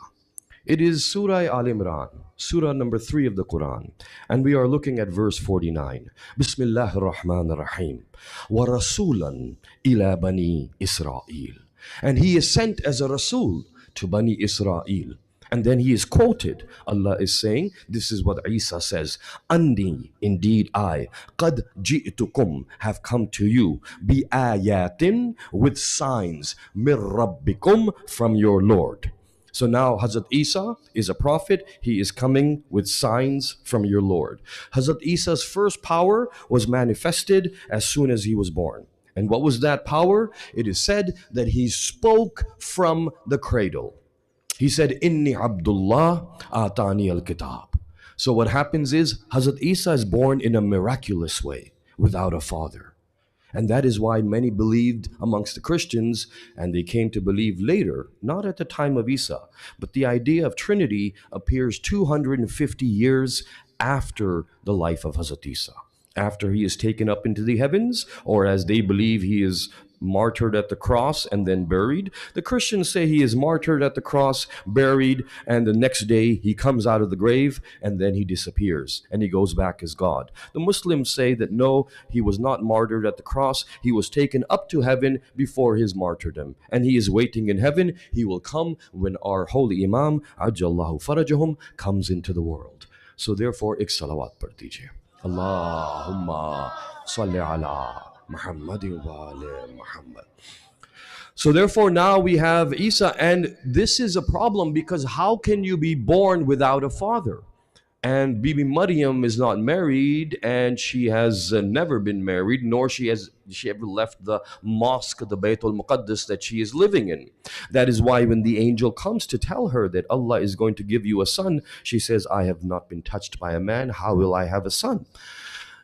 It is Surah Al Imran, Surah number 3 of the Quran, and we are looking at verse 49. Bismillah ar-Rahman ar-Rahim. Wa rasulan ila bani Israel. And he is sent as a Rasul to Bani Israel. And then he is quoted. Allah is saying, this is what Isa says, Andi, indeed I, qad ji'tukum, have come to you, bi ayatin, with signs, mir rabbikum, from your Lord. So now Hazrat Isa is a prophet. He is coming with signs from your Lord. Hazrat Isa's first power was manifested as soon as he was born. And what was that power? It is said that he spoke from the cradle. He said, Inni Abdullah atani al-kitab. So what happens is Hazrat Isa is born in a miraculous way without a father. And that is why many believed amongst the Christians, and they came to believe later, not at the time of Isa, but the idea of Trinity appears 250 years after the life of Hazrat Isa. After he is taken up into the heavens, or as they believe he is martyred at the cross and then buried. The Christians say he is martyred at the cross, buried, and the next day he comes out of the grave and then he disappears and he goes back as God. The Muslims say that no, he was not martyred at the cross. He was taken up to heaven before his martyrdom, and he is waiting in heaven. He will come when our holy Imam, Ajjallahu Farajahum, comes into the world. So therefore, ek salawat par dijiye. Allahumma salli ala Muhammadin wa ali Muhammad. So therefore now we have Isa, and this is a problem because how can you be born without a father? And Bibi Maryam is not married, and she has never been married, nor she ever left the mosque, the Bayt al-Muqaddas that she is living in. That is why when the angel comes to tell her that Allah is going to give you a son, she says, I have not been touched by a man, how will I have a son?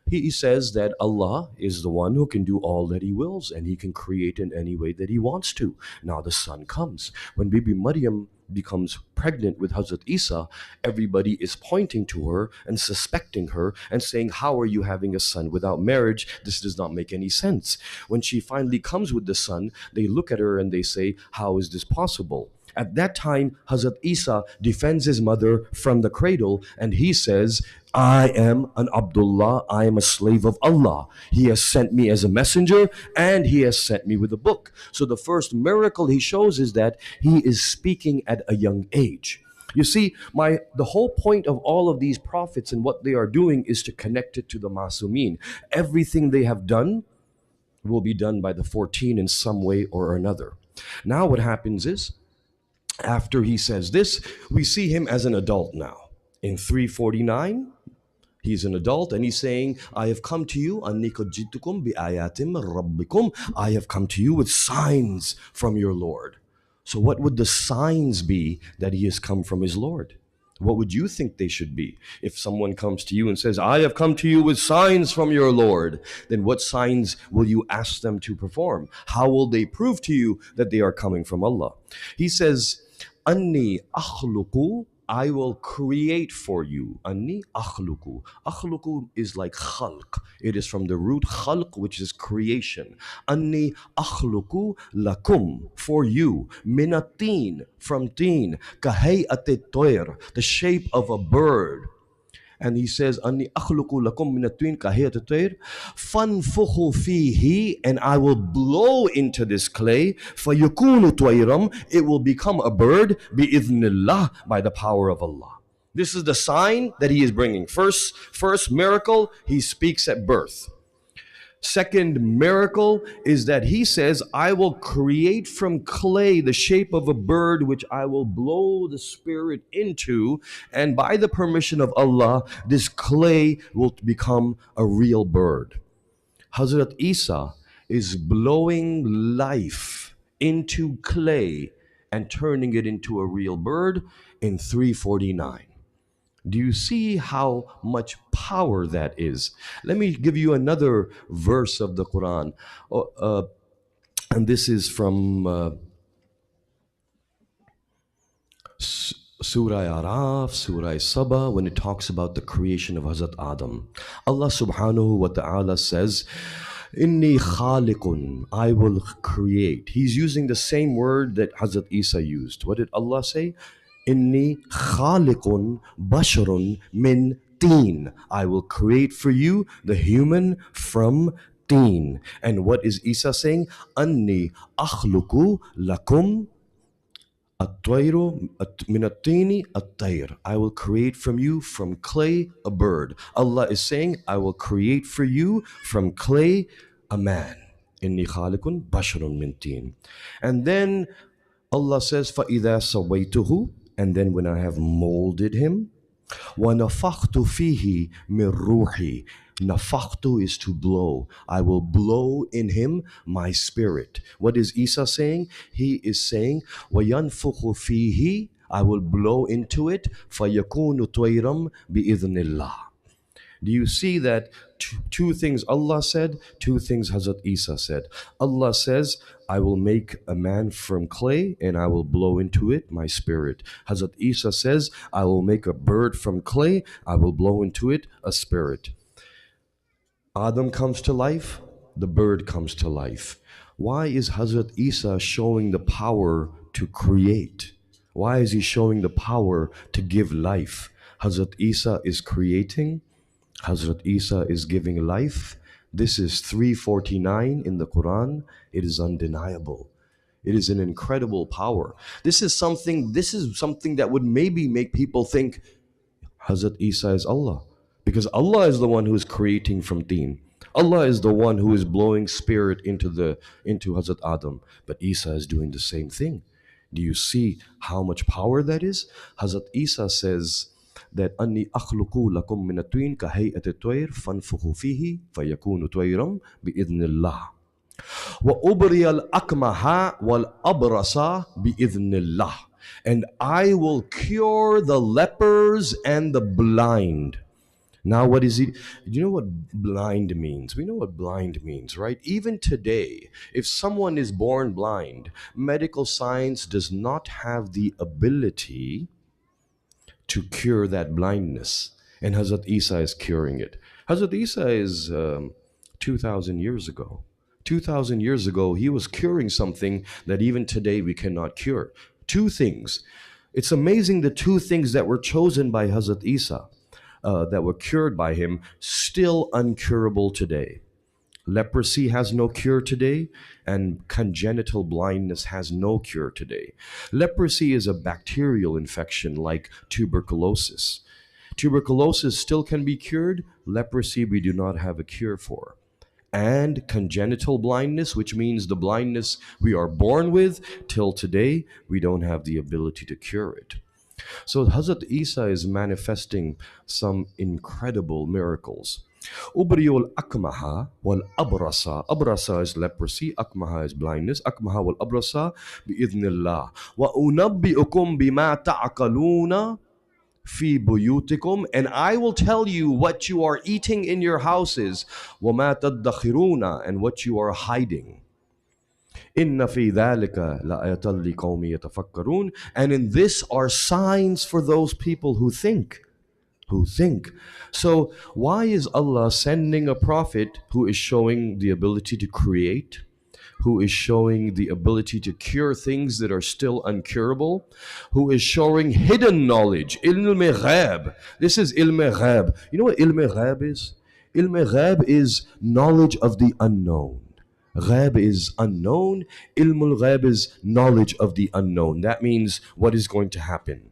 He says that Allah is the one who can do all that he wills, and he can create in any way that he wants to. Now the son comes. When Bibi Maryam becomes pregnant with Hazrat Isa, everybody is pointing to her and suspecting her and saying, how are you having a son without marriage? This does not make any sense. When she finally comes with the son, they look at her and they say, how is this possible? At that time, Hazrat Isa defends his mother from the cradle, and he says, I am an Abdullah, I am a slave of Allah. He has sent me as a messenger, and he has sent me with a book. So the first miracle he shows is that he is speaking at a young age. You see, the whole point of all of these prophets and what they are doing is to connect it to the Masumin. Everything they have done will be done by the 14 in some way or another. Now what happens is, after he says this, we see him as an adult now. In 349, he's an adult and he's saying, I have come to you, I have come to you with signs from your Lord. So what would the signs be that he has come from his Lord? What would you think they should be? If someone comes to you and says, I have come to you with signs from your Lord, then what signs will you ask them to perform? How will they prove to you that they are coming from Allah? He says, Anni akhluqu, I will create for you. Anni akhluqu. Akhluqu is like khalq. It is from the root khalq, which is creation. Anni akhluqu lakum, for you. Minatin, from teen. Kahayati toir, the shape of a bird. And he says, Anni akhluqu lakum minatin kahayati toir. Fanfukhu fihi, and I will blow into this clay. Fayakunu toiram, it will become a bird. Bi'idhnillah, by the power of Allah. This is the sign that he is bringing. First miracle, he speaks at birth. Second miracle is that he says, I will create from clay the shape of a bird, which I will blow the spirit into. And by the permission of Allah, this clay will become a real bird. Hazrat Isa is blowing life into clay and turning it into a real bird in 349. Do you see how much power that is? Let me give you another verse of the Quran. And this is from Surah Araf, Surah Saba, when it talks about the creation of Hazrat Adam. Allah subhanahu wa ta'ala says, Inni khaliqun, I will create. He's using the same word that Hazrat Isa used. What did Allah say? Inni khaliqun basharun min teen. I will create for you the human from teen. And what is Isa saying? Anni akhluqu lakum at-tayru min at-tini at-tayr. I will create from you from clay a bird. Allah is saying, I will create for you from clay a man. Inni khaliqun basharun min teen. And then Allah says, فَإِذَا سَوَيْتُهُ, and then when I have molded him, وَنَفَخْتُ فِيهِ مِنْ رُوحِي. Nafakhtu is to blow. I will blow in him my spirit. What is Isa saying? He is saying, وَيَنْفُخُ فِيهِ, I will blow into it, فَيَكُونُ طَيْرًا بِإِذْنِ اللَّهِ. Do you see that two things Allah said, two things Hazrat Isa said? Allah says, I will make a man from clay and I will blow into it my spirit. Hazrat Isa says, I will make a bird from clay, I will blow into it a spirit. Adam comes to life, the bird comes to life. Why is Hazrat Isa showing the power to create? Why is he showing the power to give life? Hazrat Isa is creating, Hazrat Isa is giving life. This is 349 in the Quran. It is undeniable. It is an incredible power. This is something that would maybe make people think Hazrat Isa is Allah. Because Allah is the one who is creating from teen. Allah is the one who is blowing spirit into Hazrat Adam. But Isa is doing the same thing. Do you see how much power that is? Hazrat Isa says that Anni akhluqu lakum min at-twin ka hay'ati at-tayr fanfukhu fihi fayakunu tayran bi'idhnillah. Wa ubriya al-akmaha wal abrasa bi'idhnillah. And I will cure the lepers and the blind. Now, what is it? You know what blind means? We know what blind means, right? Even today, if someone is born blind, medical science does not have the ability to cure that blindness. And Hazrat Isa is curing it. Hazrat Isa is 2,000 years ago. 2,000 years ago, he was curing something that even today we cannot cure. Two things. It's amazing the two things that were chosen by Hazrat Isa, that were cured by him, still uncurable today. Leprosy has no cure today, and congenital blindness has no cure today. Leprosy is a bacterial infection like tuberculosis. Tuberculosis still can be cured. Leprosy we do not have a cure for. And congenital blindness, which means the blindness we are born with, till today we don't have the ability to cure it. So Hazrat Isa is manifesting some incredible miracles. Ubriyul akmaha wal abrasa. Abrasa is leprosy, akmaha is blindness. Akmaha wal abrasa bi'idhnillah. Wa unabbi'ukum bima ta'akaluna fi buyutikum. And I will tell you what you are eating in your houses. Wa ma tadakhiruna, and what you are hiding. Inna fi dhalika la'ayatan liqawmi yatafakkarun. And in this are signs for those people who think. So why is Allah sending a prophet who is showing the ability to create, who is showing the ability to cure things that are still uncurable, who is showing hidden knowledge, ilm ghaib? This is ilm ghaib. You know what ilm ghaib is? Ilm ghaib is knowledge of the unknown. Ghaib is unknown. Ilmul ghaib is knowledge of the unknown. That means what is going to happen.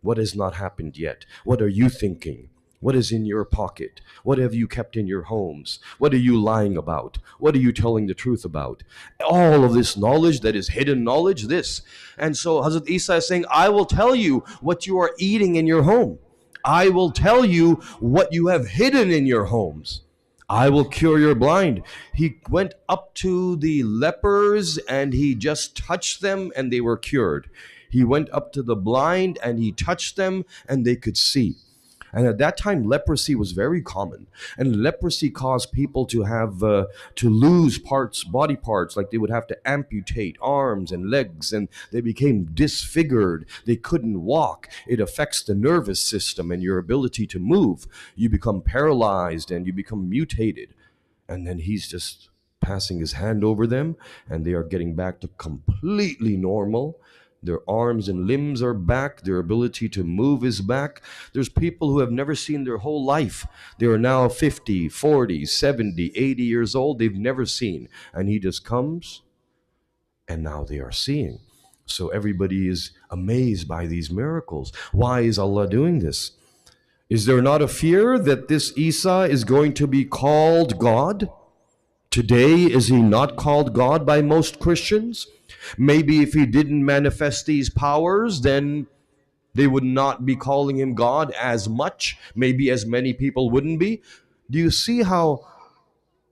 What has not happened yet? What are you thinking? What is in your pocket? What have you kept in your homes? What are you lying about? What are you telling the truth about? All of this knowledge that is hidden knowledge, this. And so Hazrat Isa is saying, I will tell you what you are eating in your home. I will tell you what you have hidden in your homes. I will cure your blind. He went up to the lepers and he just touched them and they were cured. He went up to the blind and he touched them and they could see. And at that time, leprosy was very common, and leprosy caused people to have to lose parts, body parts, like they would have to amputate arms and legs, and they became disfigured. They couldn't walk. It affects the nervous system and your ability to move. You become paralyzed and you become mutated. And then he's just passing his hand over them, and they are getting back to completely normal. Their arms and limbs are back. Their ability to move is back. There's people who have never seen their whole life. They are now 50, 40, 70, 80 years old. They've never seen. And he just comes, and now they are seeing. So everybody is amazed by these miracles. Why is Allah doing this? Is there not a fear that this Isa is going to be called God? Today, is he not called God by most Christians? Maybe if he didn't manifest these powers, then they would not be calling him God as much. Maybe as many people wouldn't be. Do you see how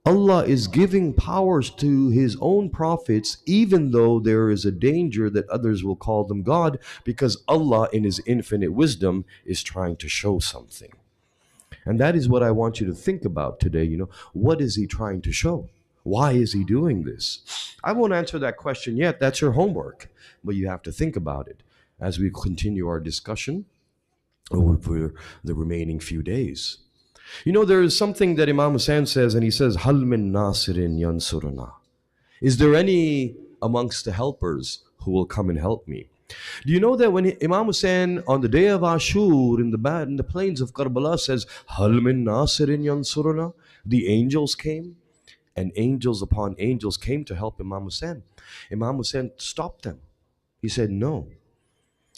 Allah is giving powers to his own prophets, even though there is a danger that others will call them God, because Allah, in his infinite wisdom, is trying to show something. And that is what I want you to think about today. What is he trying to show? Why is he doing this? I won't answer that question yet. That's your homework. But you have to think about it as we continue our discussion over the remaining few days. There is something that Imam Hussain says, and he says, Hal min nasirin yansuruna. Is there any amongst the helpers who will come and help me? Do you know that when Imam Hussain on the day of Ashur in the plains of Karbala says, Hal min nasirin yansuruna, the angels came, and angels upon angels came to help Imam Hussain. Imam Hussain stopped them. He said, no,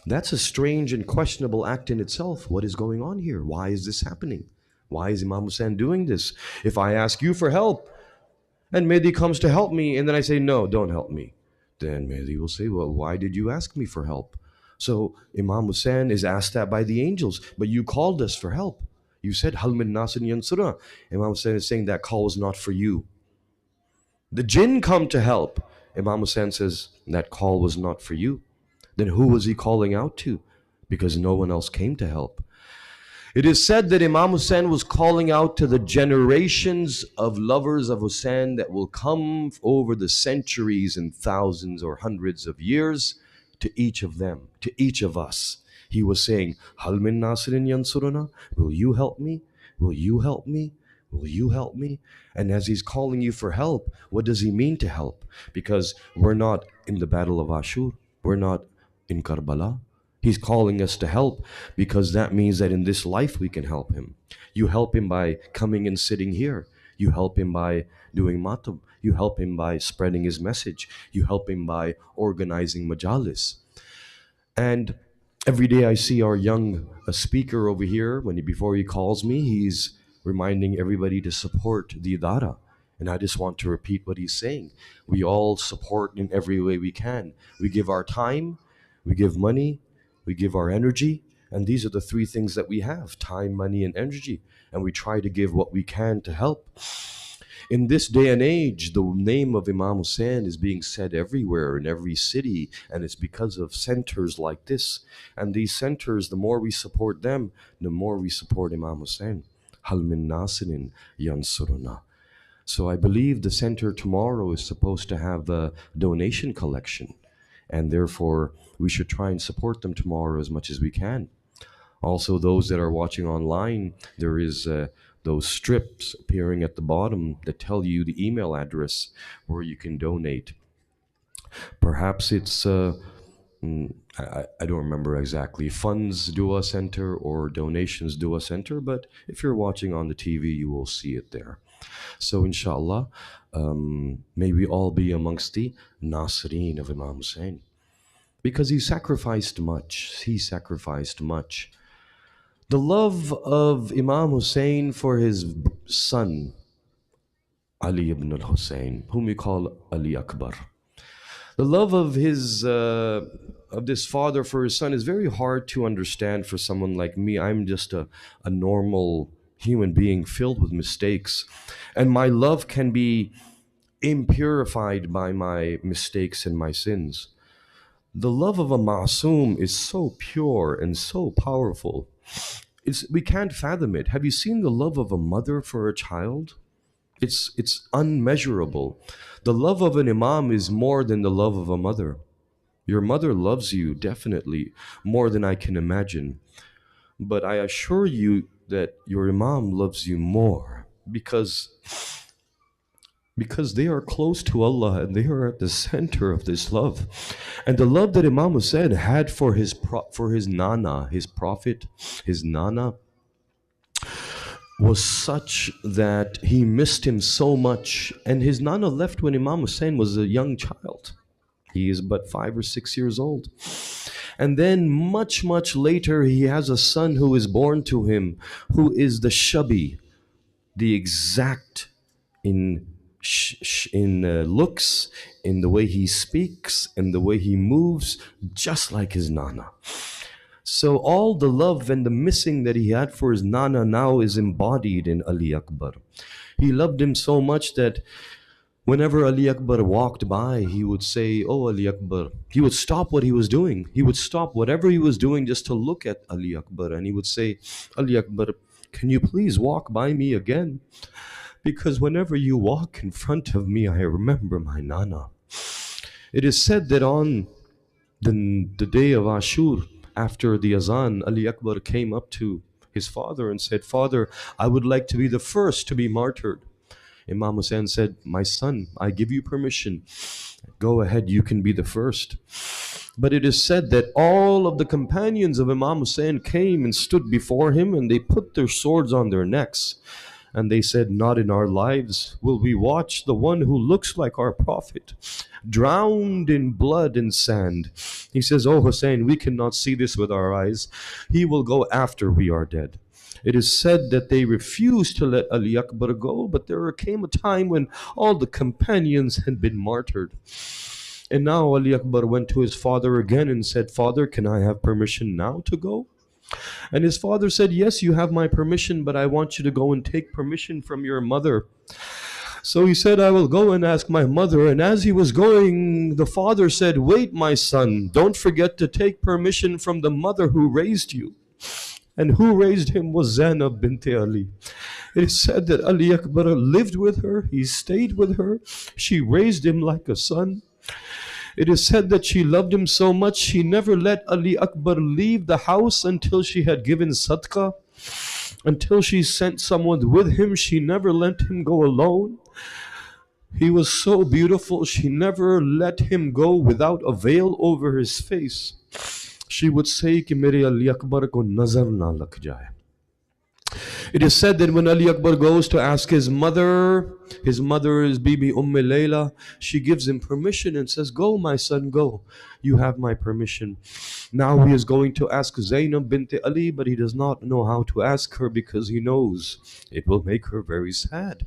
that's a strange and questionable act in itself. What is going on here? Why is this happening? Why is Imam Hussain doing this? If I ask you for help, and Mehdi comes to help me, and then I say, no, don't help me, then Mehdi will say, well, why did you ask me for help? So Imam Hussain is asked that by the angels, but you called us for help. You said, Hal min nasin yansura. Imam Hussain is saying that call was not for you. The jinn come to help. Imam Hussain says, that call was not for you. Then who was he calling out to? Because no one else came to help. It is said that Imam Hussain was calling out to the generations of lovers of Hussain that will come over the centuries and thousands or hundreds of years, to each of them, to each of us. He was saying, Hal min nasirin yansuruna? Will you help me? Will you help me? Will you help me? And as he's calling you for help, what does he mean to help? Because we're not in the battle of Ashur. We're not in Karbala. He's calling us to help because that means that in this life we can help him. You help him by coming and sitting here. You help him by doing matam. You help him by spreading his message. You help him by organizing majalis. And every day I see our young speaker over here, before he calls me, he's reminding everybody to support the idara. And I just want to repeat what he's saying. We all support in every way we can. We give our time, we give money, we give our energy, and these are the three things that we have: time, money, and energy. And we try to give what we can to help. In this day and age, the name of Imam Hussain is being said everywhere, in every city, and it's because of centers like this. And these centers, the more we support them, the more we support Imam Hussain. Hal min nasirin yansuruna. So I believe the center tomorrow is supposed to have a donation collection, and therefore we should try and support them tomorrow as much as we can. Also, those that are watching online, there is those strips appearing at the bottom that tell you the email address where you can donate. Perhaps it's, I don't remember exactly, Funds Dua Center or Donations Dua Center, but if you're watching on the TV, you will see it there. So inshallah, may we all be amongst the Nasirin of Imam Hussain. because he sacrificed much. He sacrificed much. The love of Imam Hussein for his son, Ali ibn al-Hussein, whom we call Ali Akbar. The love of this father for his son is very hard to understand for someone like me. I'm just a normal human being filled with mistakes. And my love can be impurified by my mistakes and my sins. The love of a ma'soom is so pure and so powerful. We can't fathom it. Have you seen the love of a mother for a child? It's unmeasurable. The love of an imam is more than the love of a mother. Your mother loves you definitely more than I can imagine. But I assure you that your imam loves you more because they are close to Allah and they are at the center of this love. And the love that Imam Hussein had for his nana, his prophet, his nana, was such that he missed him so much. And his nana left when Imam Hussein was a young child. He is but 5 or 6 years old. And then much, much later, he has a son who is born to him, who is the shabi, the exact in looks, in the way he speaks, in the way he moves, just like his nana. So all the love and the missing that he had for his nana now is embodied in Ali Akbar. He loved him so much that whenever Ali Akbar walked by, he would say, "Oh, Ali Akbar." He would stop what he was doing. He would stop whatever he was doing just to look at Ali Akbar. And he would say, "Ali Akbar, can you please walk by me again? Because whenever you walk in front of me, I remember my nana." It is said that on the day of Ashur, after the azan, Ali Akbar came up to his father and said, "Father, I would like to be the first to be martyred." Imam Hussein said, "My son, I give you permission. Go ahead, you can be the first." But it is said that all of the companions of Imam Hussein came and stood before him and they put their swords on their necks. And they said, "Not in our lives will we watch the one who looks like our prophet drowned in blood and sand." He says, "Oh Hussein, we cannot see this with our eyes. He will go after we are dead." It is said that they refused to let Ali Akbar go, but there came a time when all the companions had been martyred. And now Ali Akbar went to his father again and said, "Father, can I have permission now to go?" And his father said, "Yes, you have my permission, but I want you to go and take permission from your mother." So he said, "I will go and ask my mother." And as he was going, the father said, "Wait, my son, don't forget to take permission from the mother who raised you." And who raised him was Zainab bint Ali. It is said that Ali Akbar lived with her, he stayed with her, she raised him like a son. It is said that she loved him so much she never let Ali Akbar leave the house until she had given sadaqah. Until she sent someone with him, she never let him go alone. He was so beautiful, she never let him go without a veil over his face. She would say कि मेरे Ali Akbar को नजर ना लग जाए. It is said that when Ali Akbar goes to ask his mother is Bibi Layla, she gives him permission and says, "Go, my son, go. You have my permission." Now he is going to ask Zainab bint Ali, but he does not know how to ask her because he knows it will make her very sad.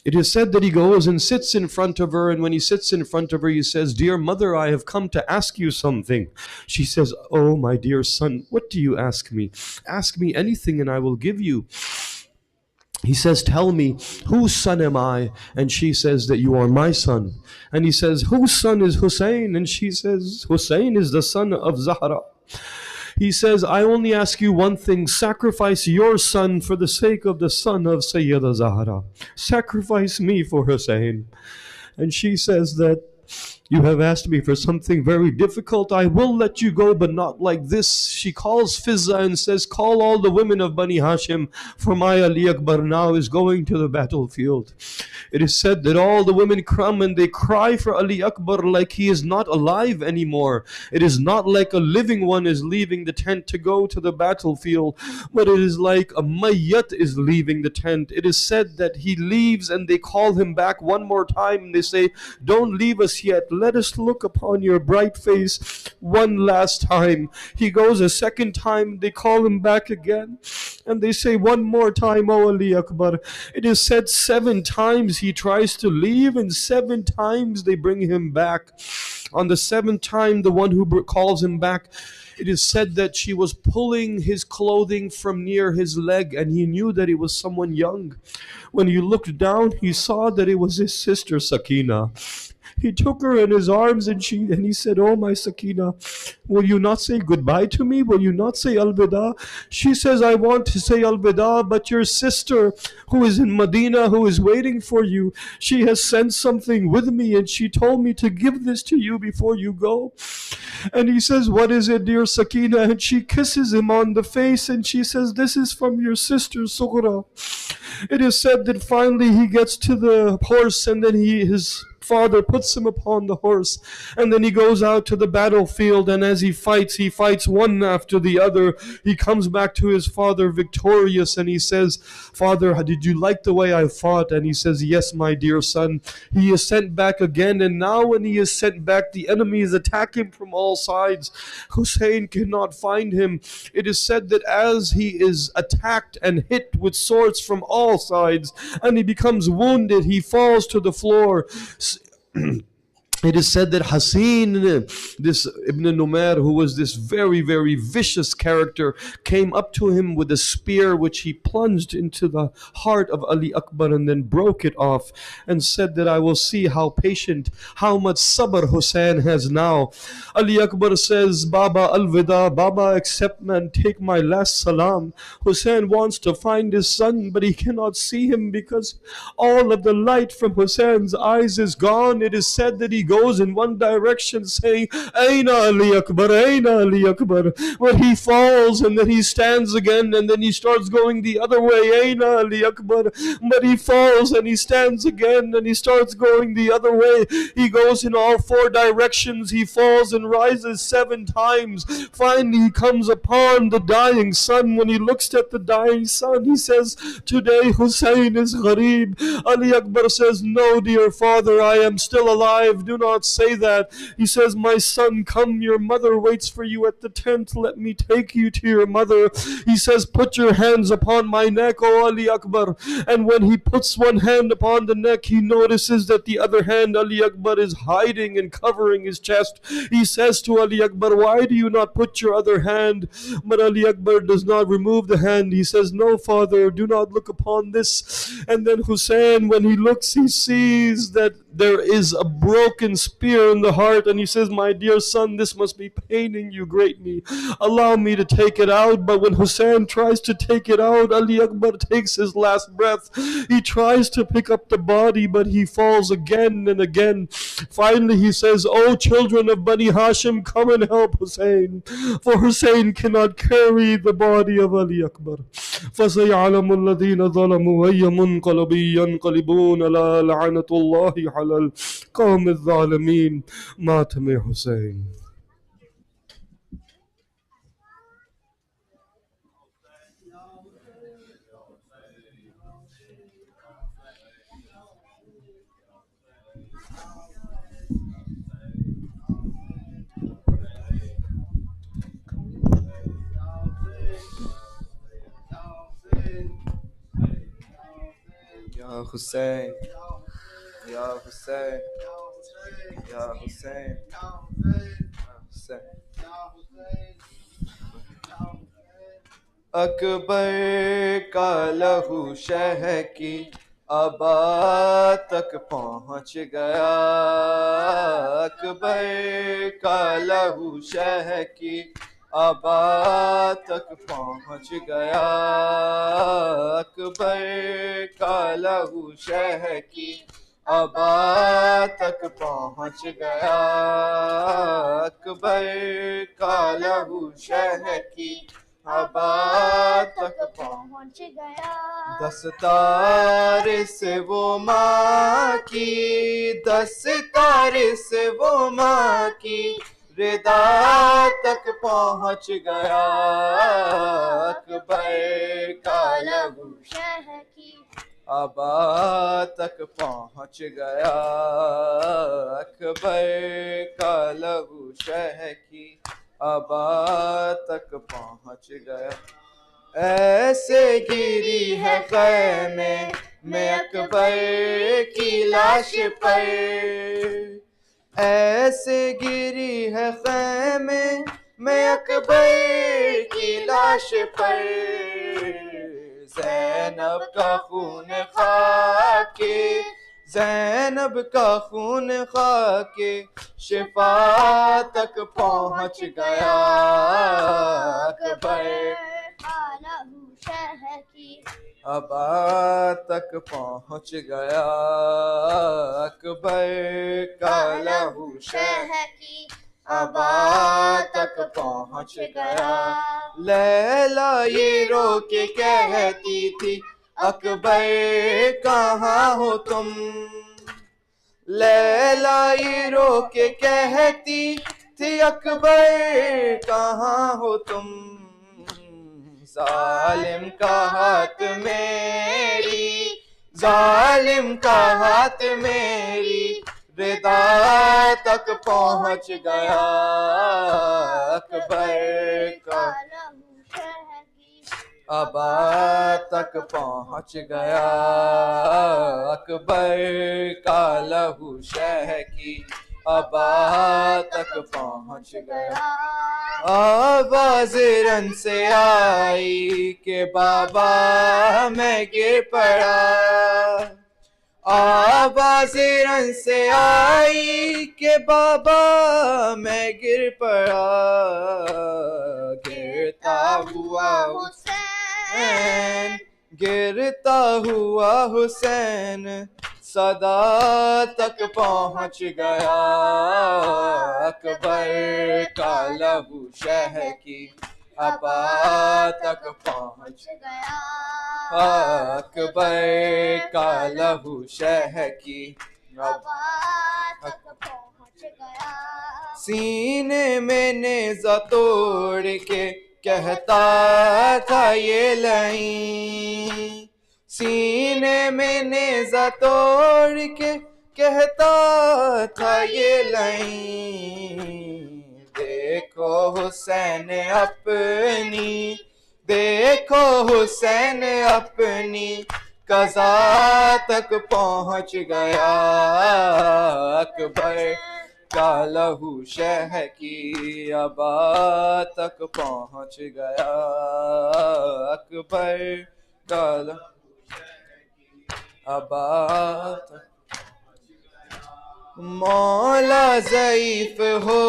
It is said that he goes and sits in front of her, and when he sits in front of her, he says, "Dear mother, I have come to ask you something." She says, "Oh, my dear son, what do you ask me? Ask me anything and I will give you." He says, "Tell me, whose son am I?" And she says that you are my son. And he says, "Whose son is Hussein?" And she says, "Hussein is the son of Zahra." He says, "I only ask you one thing, sacrifice your son for the sake of the son of Sayyida Zahra. Sacrifice me for Hussein." And she says that, "You have asked me for something very difficult. I will let you go, but not like this." She calls Fizza and says, "Call all the women of Bani Hashim, for my Ali Akbar now is going to the battlefield." It is said that all the women come and they cry for Ali Akbar like he is not alive anymore. It is not like a living one is leaving the tent to go to the battlefield, but it is like a mayyat is leaving the tent. It is said that he leaves and they call him back one more time and they say, "Don't leave us yet. let us look upon your bright face one last time. He goes a second time, they call him back again, and they say one more time, O Ali Akbar. It is said 7 times he tries to leave, and 7 times they bring him back. On the 7th time, the one who calls him back, it is said that she was pulling his clothing from near his leg, and he knew that it was someone young. When he looked down, he saw that it was his sister Sakina. He took her in his arms, and he said, "Oh, my Sakina, will you not say goodbye to me? Will you not say al-Bida?" She says, "I want to say al-Bida, but your sister who is in Medina, who is waiting for you, she has sent something with me, and she told me to give this to you before you go." And he says, "What is it, dear Sakina?" And she kisses him on the face, and she says, "This is from your sister Sughra." It is said that finally he gets to the horse, and then his father puts him upon the horse, and then he goes out to the battlefield, and as he fights one after the other. He comes back to his father victorious, and he says, "Father, did you like the way I fought?" And he says, "Yes, my dear son." He is sent back again, and now when he is sent back, the enemies attack him from all sides. Hussein cannot find him. It is said that as he is attacked and hit with swords from all sides, and he becomes wounded, he falls to the floor. It is said that Hasin, this Ibn Numair, who was this very, very vicious character, came up to him with a spear which he plunged into the heart of Ali Akbar and then broke it off and said that, "I will see how patient, how much sabr Hussein has now." Ali Akbar says, "Baba al-Vida, Baba, accept me and take my last salam." Hussein wants to find his son, but he cannot see him because all of the light from Hussein's eyes is gone. It is said that he goes in one direction saying, "Aina Ali Akbar, Aina Ali Akbar," but he falls and then he stands again and then he starts going the other way, "Aina Ali Akbar," but he falls and he stands again and he starts going the other way. He goes in all 4 directions, he falls and rises 7 times. Finally he comes upon the dying son. When he looks at the dying son, he says, "Today Hussein is gharib." Ali Akbar says, "No, dear father, I am still alive. Do not say that." He says, "My son, come, your mother waits for you at the tent. Let me take you to your mother." He says, "Put your hands upon my neck, O Ali Akbar." And when he puts one hand upon the neck, he notices that the other hand, Ali Akbar, is hiding and covering his chest. He says to Ali Akbar, "Why do you not put your other hand?" But Ali Akbar does not remove the hand. He says, "No, father, do not look upon this." And then Hussein, when he looks, he sees that there is a broken spear in the heart, and he says, "My dear son, this must be paining you greatly. Allow me to take it out." But when Hussein tries to take it out, Ali Akbar takes his last breath. He tries to pick up the body, but he falls again and again. Finally he says, "O children of Bani Hashim, come and help Hussein, for Hussein cannot carry the body of Ali Akbar." فَسَيَعْلَمُ الَّذِينَ ظَلَمُوا أَيَّ مُنْقَلَبٍ يَنْقَلِبُونَ لَا لَعْنَةُ اللَّهِ عَلَى الْقَوْمِ الظَّالِمِينَ. ماتم Hussein. Ya Hussein, Ya Hussein, Ya Hussein, Ya Hussein. Akbar का लहू शह की आबा तक पहुँच गया। अकबर का लहू शह की आबा तक पहुँच गया। अकबर का लहू शह की आबा तक पहुँच गया। अकबर का लहू शह की आबा तक पहुँच गया। दस्तार से वो माँ की, दस्तार से वो माँ की रिदा तक पहुँच गया। अकबर का लहू शह की آبا تک پہنچ گیا، اکبر کا لہو شہ کی آبا تک پہنچ گیا. ایسے گری ہے خیمے میں اکبر کی لاش پر، ایسے گری ہے خیمے میں اکبر کی لاش پر، زینب کا خون خاکے، زینب کا خون خاکے شفا تک پہنچ گیا، اکبر آبا تک پہنچ گیا، اکبر کا لہو شہ کی آبا تک پہنچ گیا. لیلا یہ رو کے کہتی تھی اکبر کہاں ہو تم، لیلا یہ رو کے کہتی تھی اکبر کہاں ہو تم، ظالم کا ہاتھ میری، ظالم کا ہاتھ میری ردا تک پہنچ گیا، اکبر کا آبا تک پہنچ گیا، اکبر کا لہو شہ کی آبا تک پہنچ گیا. آواز رن سے آئی کہ بابا میں گر پڑا، آواز رن سے آئی کہ بابا میں گر پڑا، گرتا ہوا حسین، گرتا ہوا حسین صدا تک پہنچ گیا، اکبر کا لہو شہ کی آبا تک پہنچ گیا، اکبر کا لہو شہ کی آبا تک پہنچ گیا. سینے میں نیزہ توڑ کے کہتا تھا یہ لئیں، سینے میں نیزہ توڑ کے کہتا تھا یہ لئیں، دیکھو حسین اپنی، دیکھو حسین اپنی قضا تک پہنچ گیا، اکبر کا لہو شہ کی آبا تک پہنچ گیا، اکبر کا لہو شہ کی آبا تک. مولا ضعیف ہو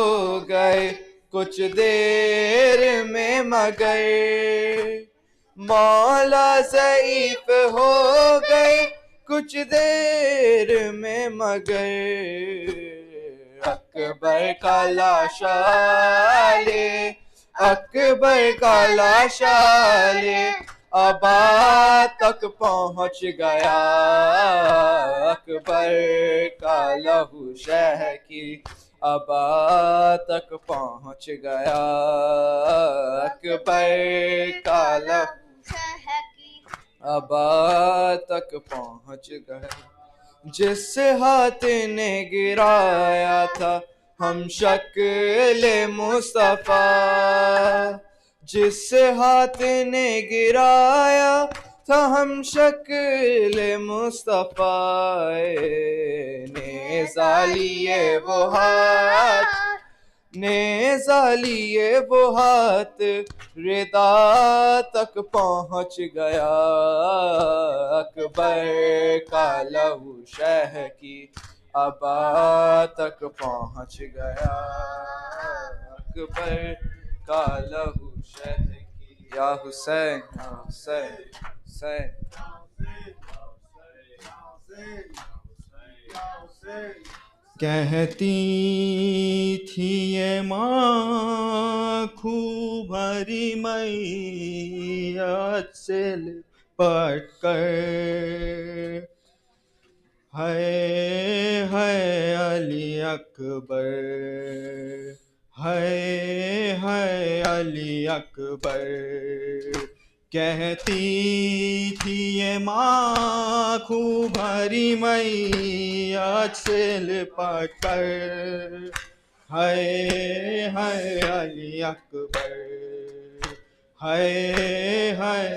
گئے کچھ دیر میں مگر، مولا ضعیف ہو گئے کچھ دیر میں مگر، اکبر کا لاشا لے، اکبر کا لاشا لے آبا تک پہنچ گیا، اکبر کا لہو شہ کی آبا تک پہنچ گیا، اکبر کا لہو شہ کی آبا تک پہنچ گیا. جس ہاتھ نے گرایا تھا ہم شکل مصطفیٰ، جس ہاتھ نے گرایا تھا ہم شکل مصطفیٰ، نیزہ لیے وہ ہاتھ، نیزہ لیے وہ ہاتھ ردا تک پہنچ گیا، اکبر کا لہو شہ کی آبا تک پہنچ گیا، اکبر کا لہو شہ کی یا حسین یا حسین حسین. کہتی تھی یہ ماں خوب بھری میت سے لپٹ کر، ہے علی اکبر، ہے علی اکبر، کہتی تھی یہ ماں خوب بھری میت سے لپٹ کر، ہائے ہائے علی اکبر، ہائے ہائے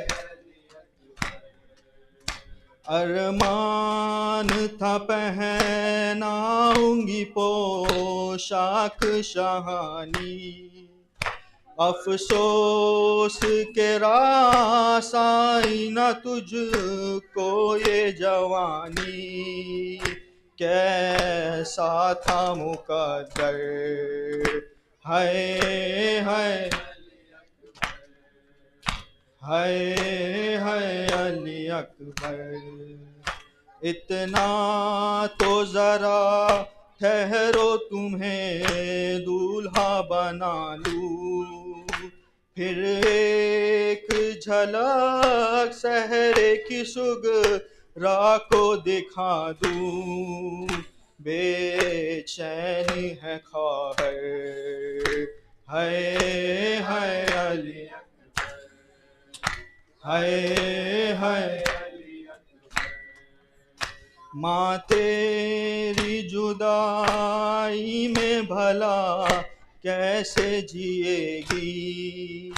ارمان تھا پہناؤں گی پوشاک شاہانی، افسوس کے راس آئی نہ تجھ کو یہ جوانی، کیسا تھا مقدر، ہائے ہائے ہائے ہائے علی اکبر، اتنا تو ذرا ٹھہرو تمہیں دولہا بنا لوں، پھر ایک جھلک صحرے کی سغرا کو دکھا دوں، بے چینی ہے خواہر، ہائے ہائے علی، ہائے ہائے ماں تیری جدائی میں بھلا کیسے جیے گی،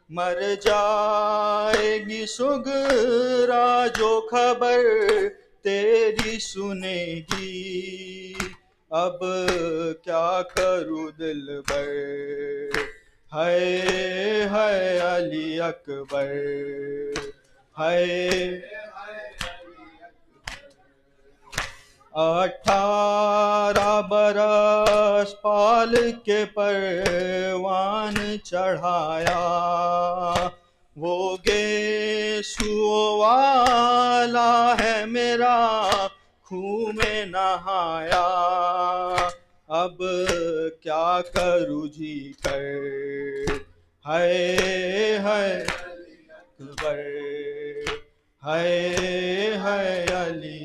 مر جائے گی سغرا جو خبر تیری سنے گی، اب کیا کروں دلبر، ہائے ہائے علی اکبر، ہائے 18 برس پال کے پروان چڑھایا، وہ گیسو والا ہے میرا خون میں نہایا، اب کیا کروں جی کر، ہائے ہائے اکبر، ہائے ہائے علی،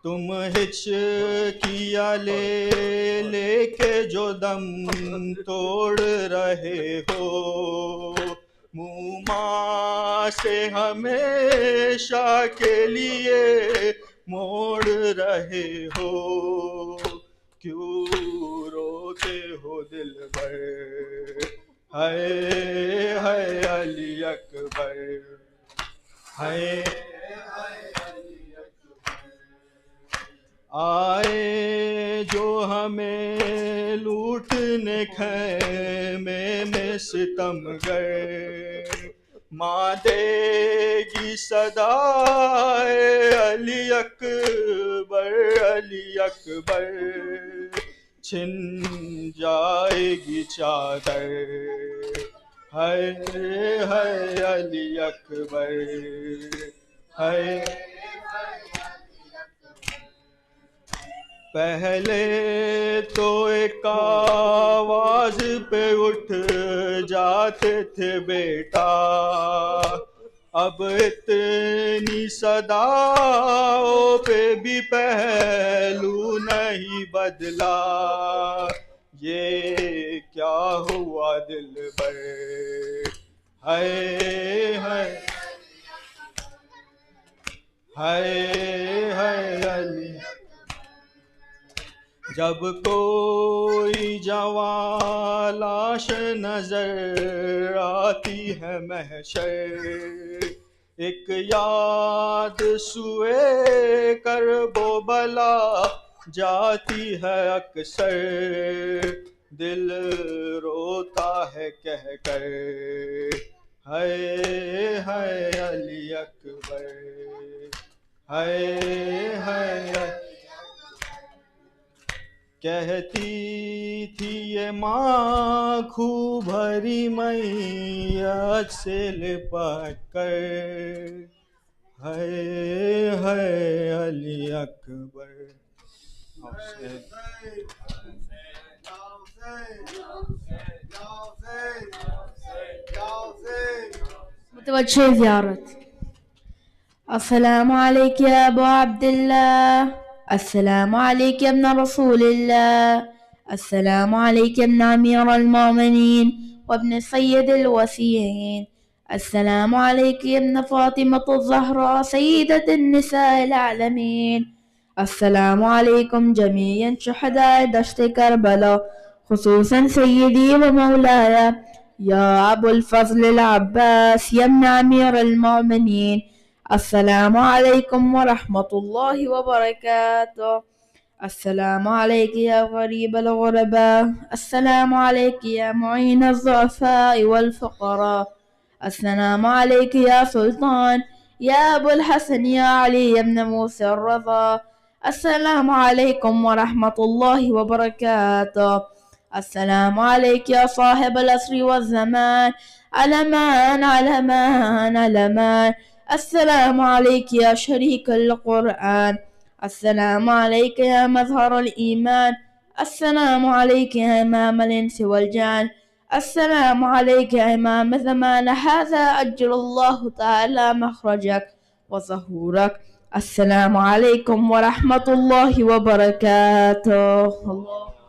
تم ہچکیاں لے لے کے جو دم توڑ رہے ہو، منہ ماں سے ہمیشہ کے لیے موڑ رہے ہو، کیوں روتے ہو دلبر، ہائے ہائے علی اکبر، ہائے آئے جو ہمیں لوٹنے خیمے میں ستمگر، ماں دے گی صدائے علی اکبر، علی اکبر، چھن جائے گی چادر، ہائے ہائے علی اکبر، ہائے پہلے تو ایک آواز پہ اٹھ جاتے تھے بیٹا، اب اتنی صداؤں پہ بھی پہلو نہیں بدلا، یہ کیا ہوا دلبر، ہائے ہائے ہائے ہائے علی، جب کوئی جوان لاش نظر آتی ہے محشر، ایک یاد سوئے کرب و بلا جاتی ہے اکثر، دل روتا ہے کہہ کر، ہائے ہائے علی اکبر، ہائے ہائے کہتی تھی یہ ماں خوب بھری میت سے لپٹ کر، ہائے ہائے علی اکبر، متوجہ زیارت. السلام عليك يا أبو عبد الله، السلام عليك يا ابن رسول الله، السلام عليك يا ابن أمير المؤمنين وابن سيد الوصيين، السلام عليك يا ابن فاطمة الزهراء سيدة النساء العالمين. السلام عليكم جميعا شهداء دشت كربلاء، خصوصا سيدي ومولاي يا أبو الفضل العباس يا ابن أمير المؤمنين. السلام عليكم ورحمة الله وبركاته. السلام عليك يا غريب الغرباء. السلام عليك يا معين الضعفاء والفقراء. السلام عليك يا سلطان يا أبو الحسن يا علي بن موسى الرضا. السلام عليكم ورحمة الله وبركاته. السلام عليك يا صاحب العصر والزمان، علمان علمان علمان. السلام عليك يا شريك القرآن. السلام عليك يا مظهر الإيمان. السلام عليك يا إمام الإنس والجان. السلام عليك يا إمام زمان هذا، أجل الله تعالى مخرجك وظهورك. السلام عليكم ورحمة الله وبركاته. الله